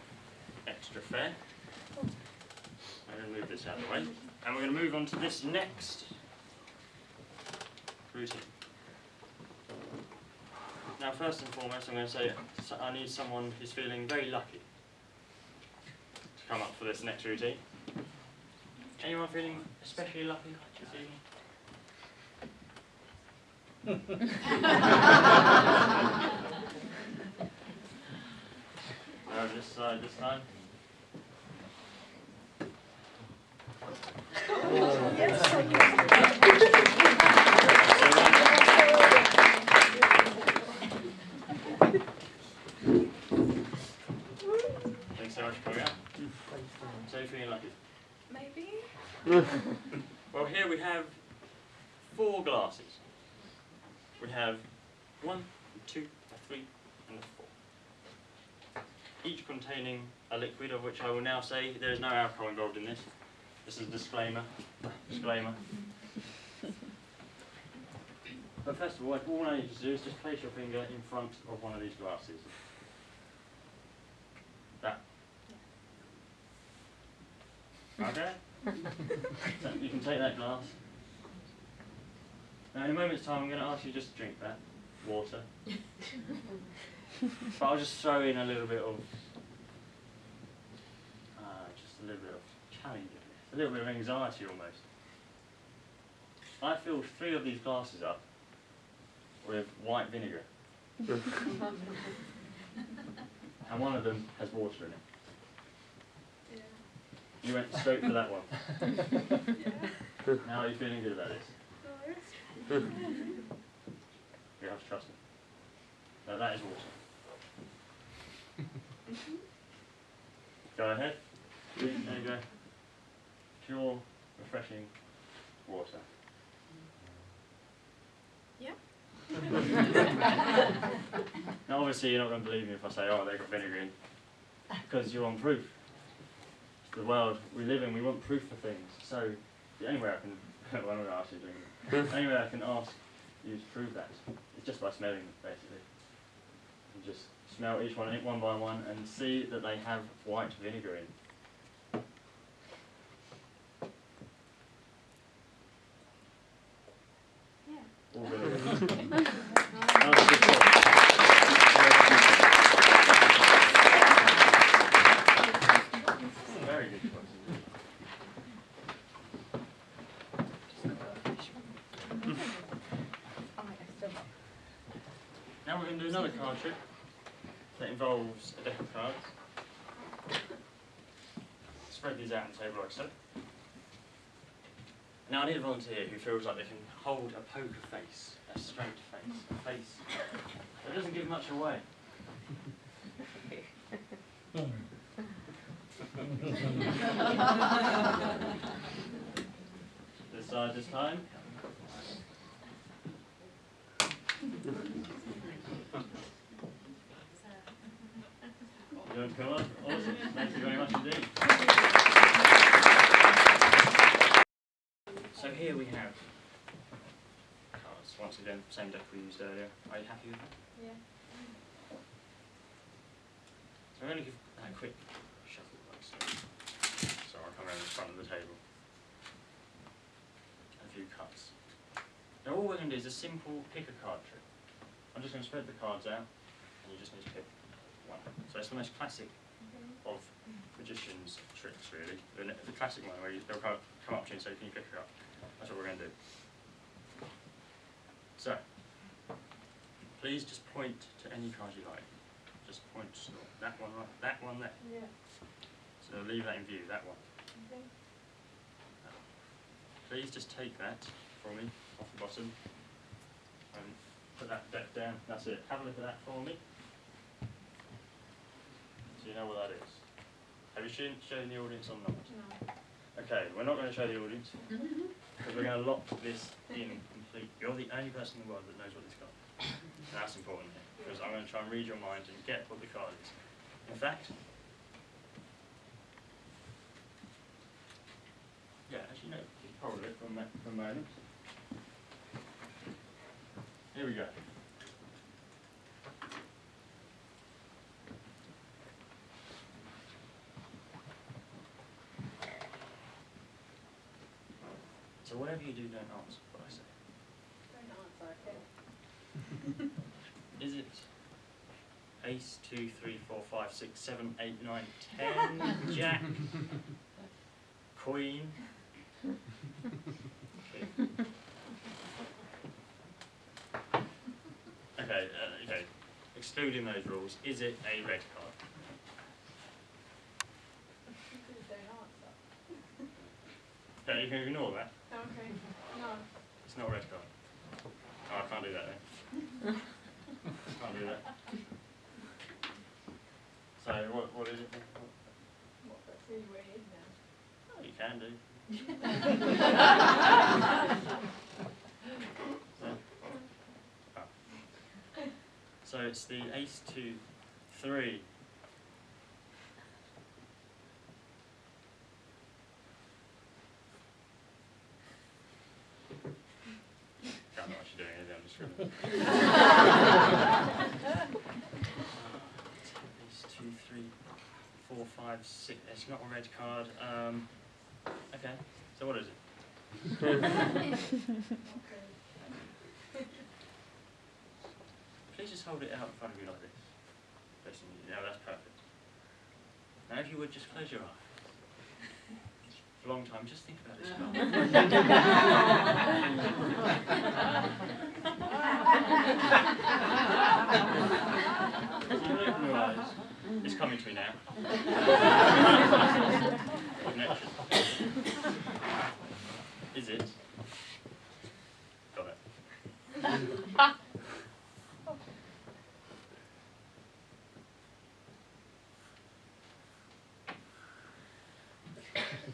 extra fair. I'm going to move this out of the way, and we're going to move on to this next routine. Now, first and foremost, I'm going to say I need someone who's feeling very lucky to come up for this next routine. Anyone feeling especially lucky this evening? No, this side this time. Thanks so much for coming out. So you're feeling lucky? Maybe. Well, here we have 4 glasses. We have 1, 2, 3, and 4. Each containing a liquid, of which I will now say there is no alcohol involved in this. This is a disclaimer. Disclaimer. But first of all I need you to do is just place your finger in front of one of these glasses. That. Okay? So you can take that glass. Now in a moment's time I'm going to ask you just to drink that water. But I'll just throw in a little bit of challenge, a little bit of anxiety almost. I filled 3 of these glasses up with white vinegar. And one of them has water in it. Yeah. You went straight for that one. Yeah. Now are you feeling good about this? Oh, yes. You have to trust me. No, that is water. Go ahead. There you go. Pure, refreshing water. Yeah. Now obviously you're not going to believe me if I say, oh, they got vinegar in. Because you want proof. The world we live in, we want proof for things. So the only way I can, well, I'm not going to ask you to drink it. The only way I can ask you to prove that is just by smelling them, basically. You just smell each one by one and see that they have white vinegar in. Yeah. All vinegar. That was a good point. Very good choice. Now we're going to do another card trick that involves a deck of cards. Spread these out on the table like so. Now I need a volunteer who feels like they can hold a poker face, a straight face, a face that doesn't give much away. This side this time. You want to come on? Awesome. Thank you very much indeed. So here we have cards. Once again, same deck we used earlier. Are you happy with that? Yeah. So I'm going to give a quick shuffle like so. So I'll come around the front of the table. A few cuts. Now all we're going to do is a simple pick a card trick. I'm just going to spread the cards out and you just need to pick one. So it's the most classic of magician's tricks really. The classic one where they'll come up to you and say, can you pick her up? That's what we're going to do. So, please just point to any card you like. Just point to that one right, that one there. Yeah. So leave that in view, that one. Okay. Please just take that for me, off the bottom, and put that deck down. That's it. Have a look at that for me. So you know what that is. Have you shown the audience or not? No. Okay, we're not going to show the audience, because we're going to lock this in completely. You're the only person in the world that knows what this card is. And that's important here, because I'm going to try and read your mind and get what the card is. In fact, yeah, as you know, probably from a moment. Here we go. So whatever you do, don't answer what I say. Don't answer, okay. Is it ace, 2, 3, 4, 5, 6, 7, 8, 9, 10, jack, queen? Okay, okay. Excluding those rules, is it a red card? You could have don't answer. Okay, you can ignore that. Okay, no. It's not a red card. Oh, I can't do that then. Can't do that. So, what is it? What, that's really where it is now. Oh, you can do. So it's the ace, 2, 3. Don't know what you're doing, I'm just going to. Ace, 2, 3, 4, 5, 6. It's not a red card. Okay, so what is it? Please just hold it out in front of you like this. Facing you. Now that's perfect. Now if you would just close your eyes. For a long time, just think about this card. Open your eyes. It's coming to me now. Connection. Is it? Got it.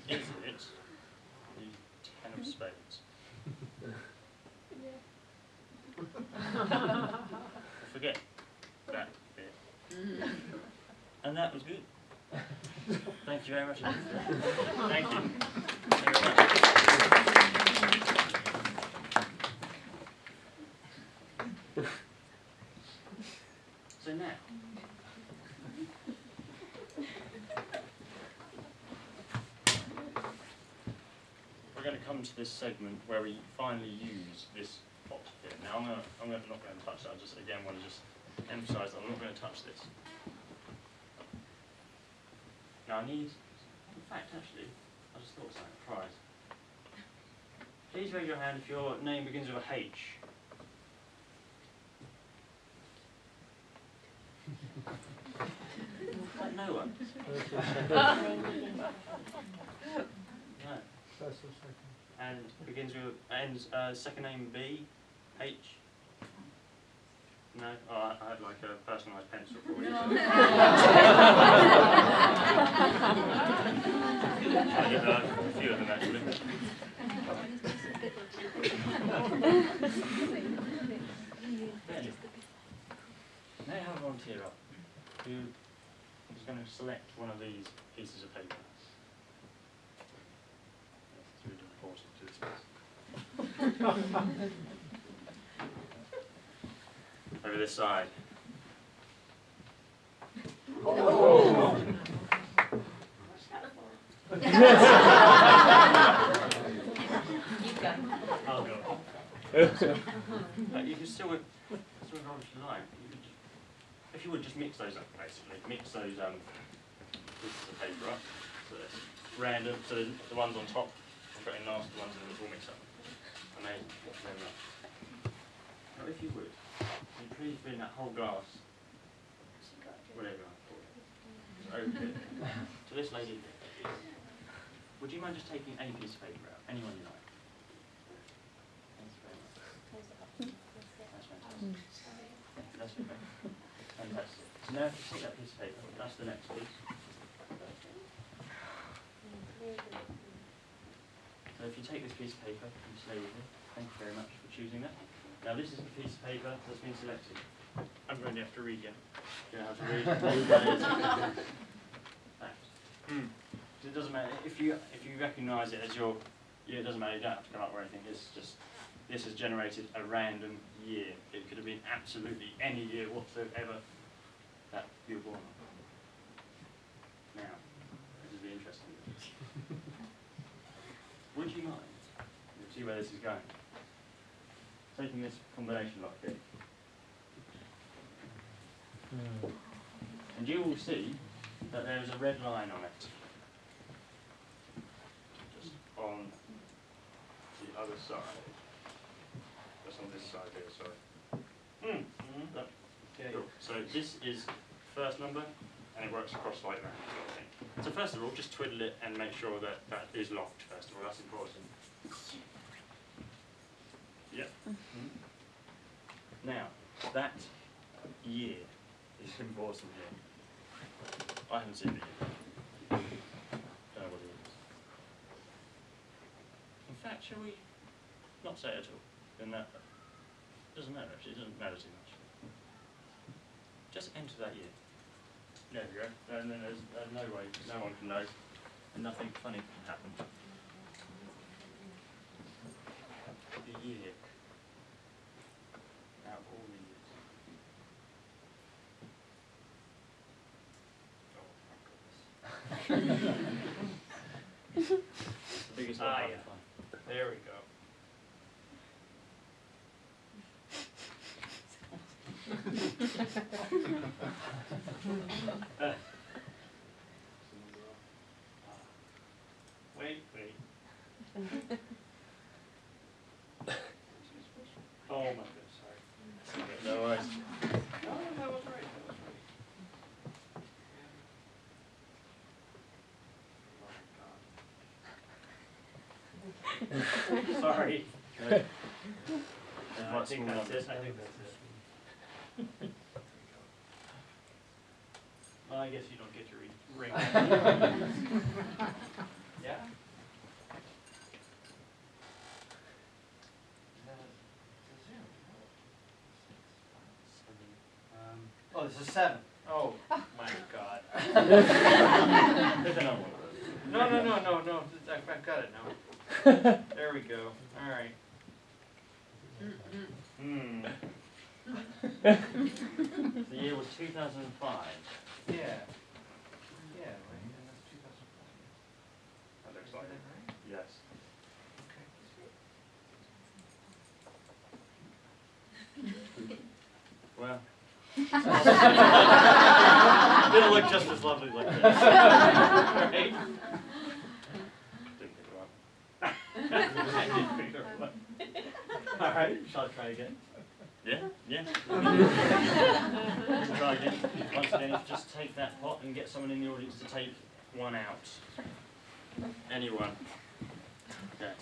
Is it the 10 of spades? Forget that bit. And that was good. Thank you very much. Thank you. Thank you very much. So now, we're going to come to this segment where we finally use this pot here. Now I'm not going to touch that. I just again want to just emphasise that I'm not going to touch this. Now I need, in fact actually, I just thought of something, a prize. Please raise your hand if your name begins with a H. No one. No. First or second? And begins with, ends, second name B, H. No? Oh, I had like a personalised pencil for you. I get a few of them actually. Now I have a volunteer up who is going to select one of these pieces of paper. That's really important to this person. Over this side. Oh. Oh god. You can still, roll if you like. You could, if you would just mix those up, basically. Mix those pieces of paper up. So it's random. So the ones on top, I'm putting last, the ones in the middle mix up. Amazing. Thank you very much. Now, if you would please bring that whole glass, whatever I call it, open to this lady here. Would you mind just taking a piece of paper out? Anyone you like? Thanks very much. That's fantastic. That's okay. Fantastic. So now if you take that piece of paper, that's the next piece. So if you take this piece of paper and stay with me, thank you very much for choosing that. Now this is the piece of paper that's been selected. I'm going to have to read you. You're going to have to read it. Thanks. It doesn't matter if you recognise it as your. Yeah, it doesn't matter. You don't have to come up with anything. It's just this has generated a random year. It could have been absolutely any year whatsoever that you were born on. Now, this will be interesting. Would you mind, you'll see where this is going, taking this combination lock here, and you will see that there is a red line on it. Just on the other side. Just on this side here, sorry. That- Cool. So this is first number, and it works across like that sort of thing. So first of all, just twiddle it and make sure that that is locked first of all, that's important. Yep. Now, that year is important here. I haven't seen it yet. Don't know what it is. In fact, shall we not say it at all? Then that doesn't matter actually, it doesn't matter too much. Just enter that year. There we go. And then there's no way, no one can know, and nothing funny can happen. The year. Out of all the years. Oh, my goodness. The biggest one. Yeah. There we go. Wait. Oh my goodness, sorry. No worries. No, that was right. Sorry. No. I think that's it. Well, I guess you don't get your ring. Yeah? Oh, this is 7. Oh, my God. There's another one. No. I've got it now. There we go. All right. The year was 2005. Yeah. Yeah, right. And that's 2005. That looks like it. Yes. Well. It'll look just as lovely like this. Right? Didn't pick it up. I did pick her up. All right, shall I try again? Yeah. You can try again. Once again, just take that pot and get someone in the audience to take one out. Anyone. Okay.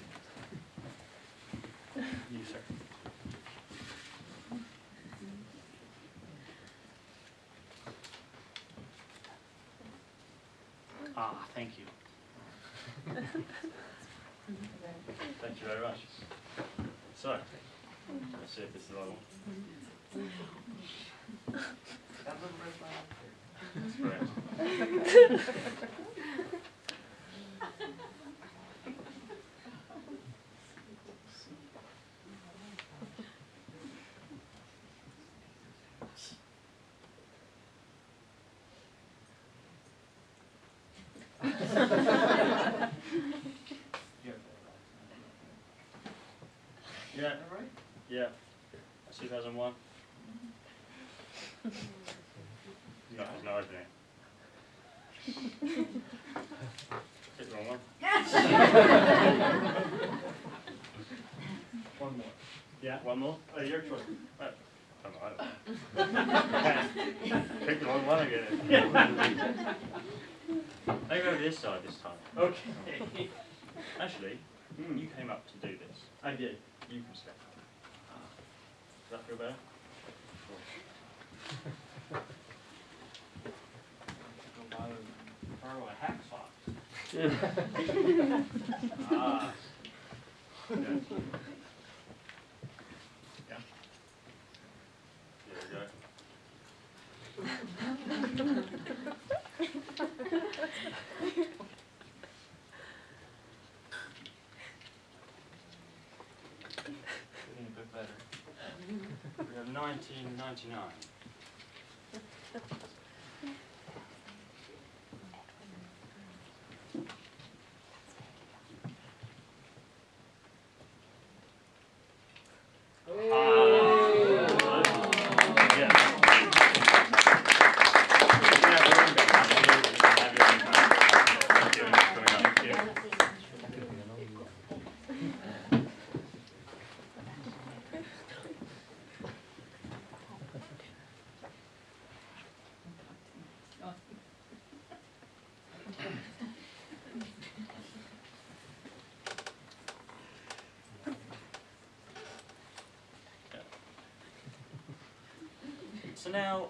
You, sir. Ah, thank you. Thank you very much. So, let's see if this is the right one. That's correct. Yeah. Yeah. That's 2001. No, there's no opening. Hit the wrong one. One more. Yeah. One more? Oh, your choice. Oh, I don't know. Pick the wrong one again. Maybe over this side this time. Okay. Actually, you came up to do this. I did. You can step up. Does that feel better? Go borrow a hacksaw. Ah. Yeah. Yeah. Here we go. 1999. So now,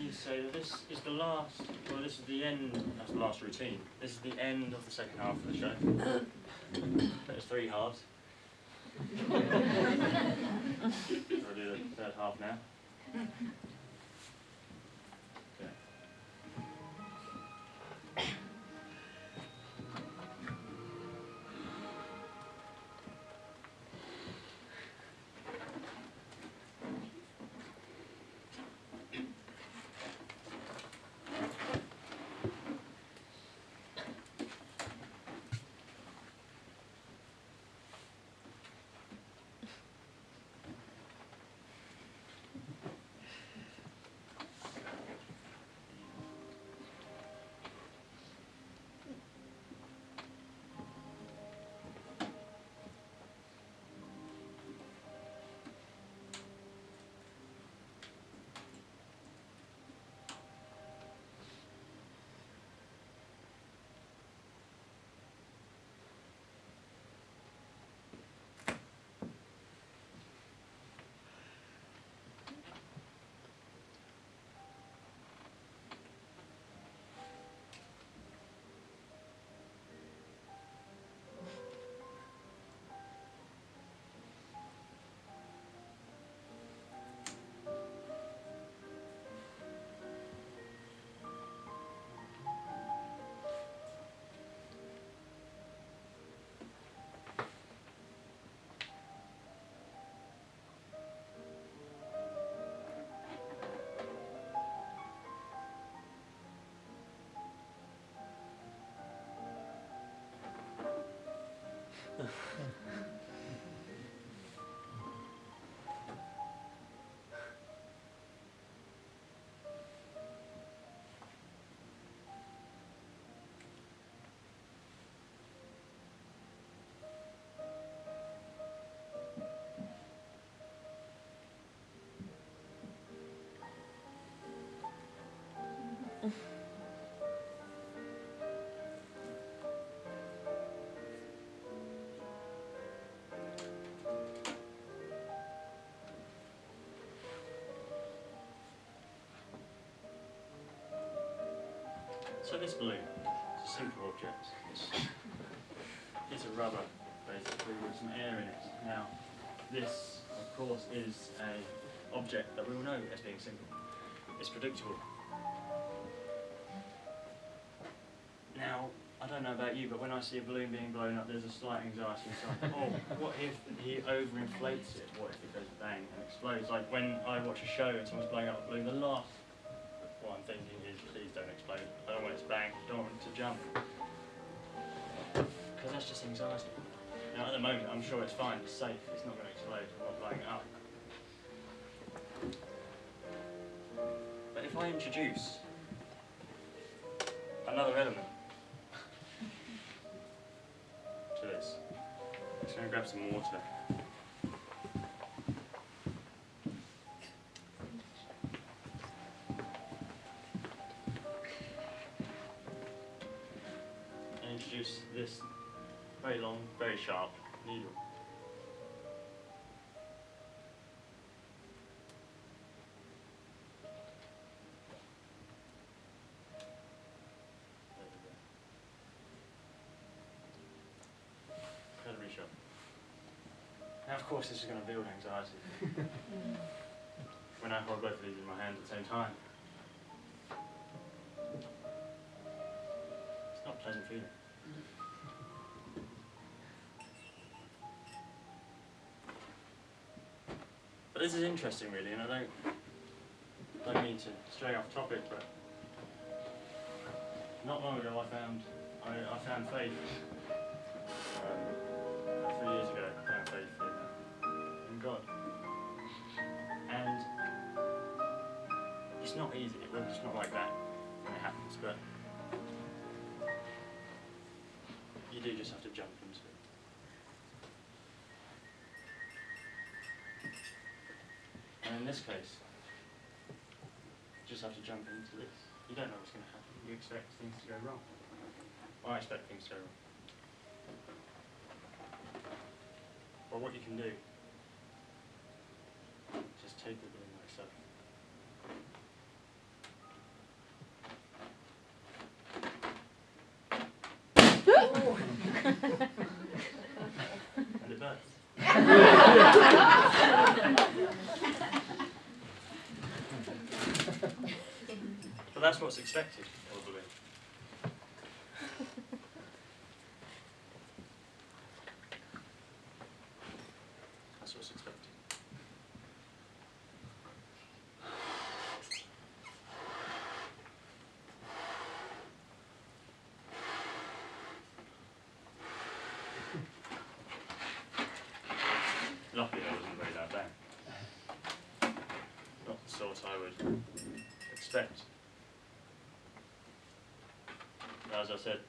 you say that this is the last, well this is the end, that's the last routine. This is the end of the second half of the show. There's 3 halves. I'll do the third half now. Okay. So this balloon, it's a simple object. It's a rubber, basically, with some air in it. Now, this, of course, is an object that we all know as being simple. It's predictable. Now, I don't know about you, but when I see a balloon being blown up, there's a slight anxiety inside. Oh, what if he overinflates it? What if it goes bang and explodes? Like when I watch a show and someone's blowing up a balloon, the last what I'm thinking is, please don't explode. I don't want it to bang, I don't want it to jump. Because that's just anxiety. Now at the moment, I'm sure it's fine, it's safe, it's not going to explode, I'm not blowing it up. But if I introduce another element to this, I'm just going to grab some water. And introduce this very long, very sharp needle. Incredibly sharp. Now of course this is going to build anxiety when I hold both of these in my hand at the same time. It's not a pleasant feeling. But this is interesting really, and I don't mean to stray off topic, but not long ago I found faith. 3 years ago, I found faith in God. And it's not easy, it's not like that when it happens, but you do just have to jump into it. And in this case, you just have to jump into this. You don't know what's going to happen. You expect things to go wrong. I expect things to go wrong. But what you can do, just take the balloon like so. And it bursts. But that's what's expected of a balloon. That's what's expected. Luckily I wasn't very that bad. Not the sort I would expect. As I said.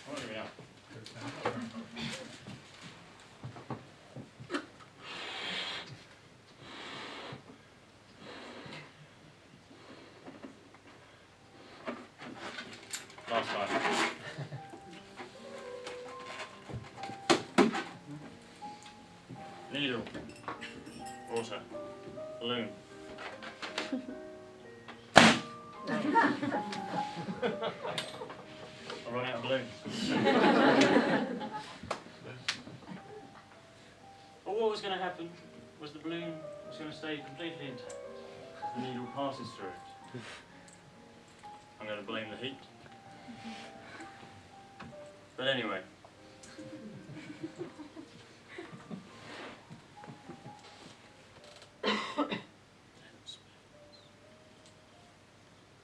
What are we at? Last time. Needle. Water. Balloon. I run out of balloons. But what was going to happen was the balloon was going to stay completely intact. The needle passes through it. I'm going to blame the heat. But anyway.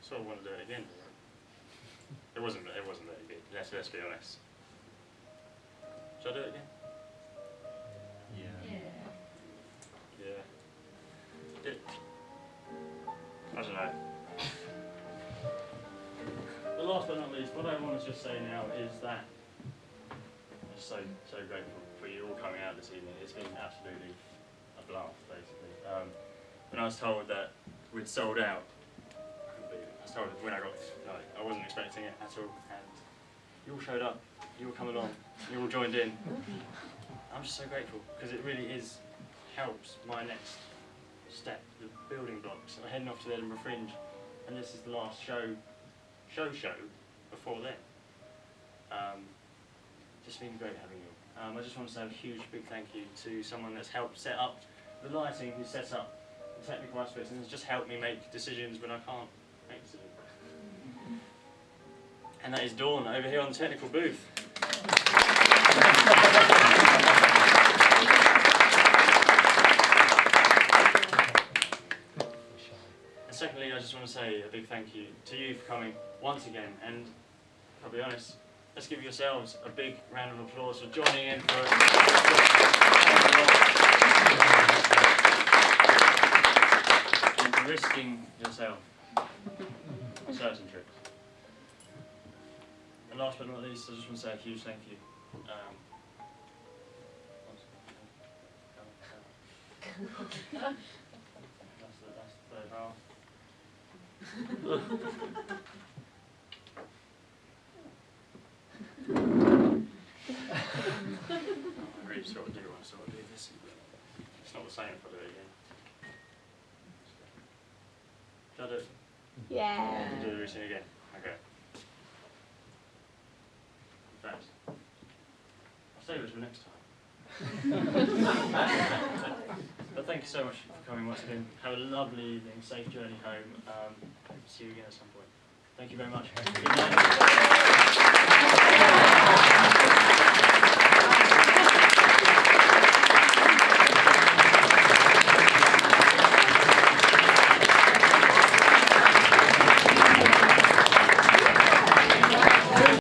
So I want to do it again. It wasn't very good. Let's be honest. Should I do it again? Yeah. I don't know. But last but not least, what I want to just say now is that I'm so grateful for you all coming out this evening. It's been absolutely a blast, basically. When I was told that we'd sold out, I couldn't believe it. I was told when I got this night, I wasn't expecting it at all, and you all showed up, you all come along, you all joined in. I'm just so grateful, because it really helps my next step, the building blocks. I'm heading off to the Edinburgh Fringe, and this is the last show before then. Just been great having you. I just want to say a huge big thank you to someone that's helped set up the lighting, who sets up the technical aspects, and has just helped me make decisions when I can't make decisions. And that is Dawn over here on the technical booth. And secondly, I just want to say a big thank you to you for coming once again, and I'll be honest, let's give yourselves a big round of applause for joining in for and for risking yourself on certain trips. And last but not least, I just want to say a huge thank you. That's the third half. I really sort of do want to sort of do this. It's not the same if I do it again. Shall I do it? Yeah. Do the routine again? Okay. Thanks. I'll save it for next time. But thank you so much for coming once again. Have a lovely evening, safe journey home. Hope to see you again at some point. Thank you very much. Good night.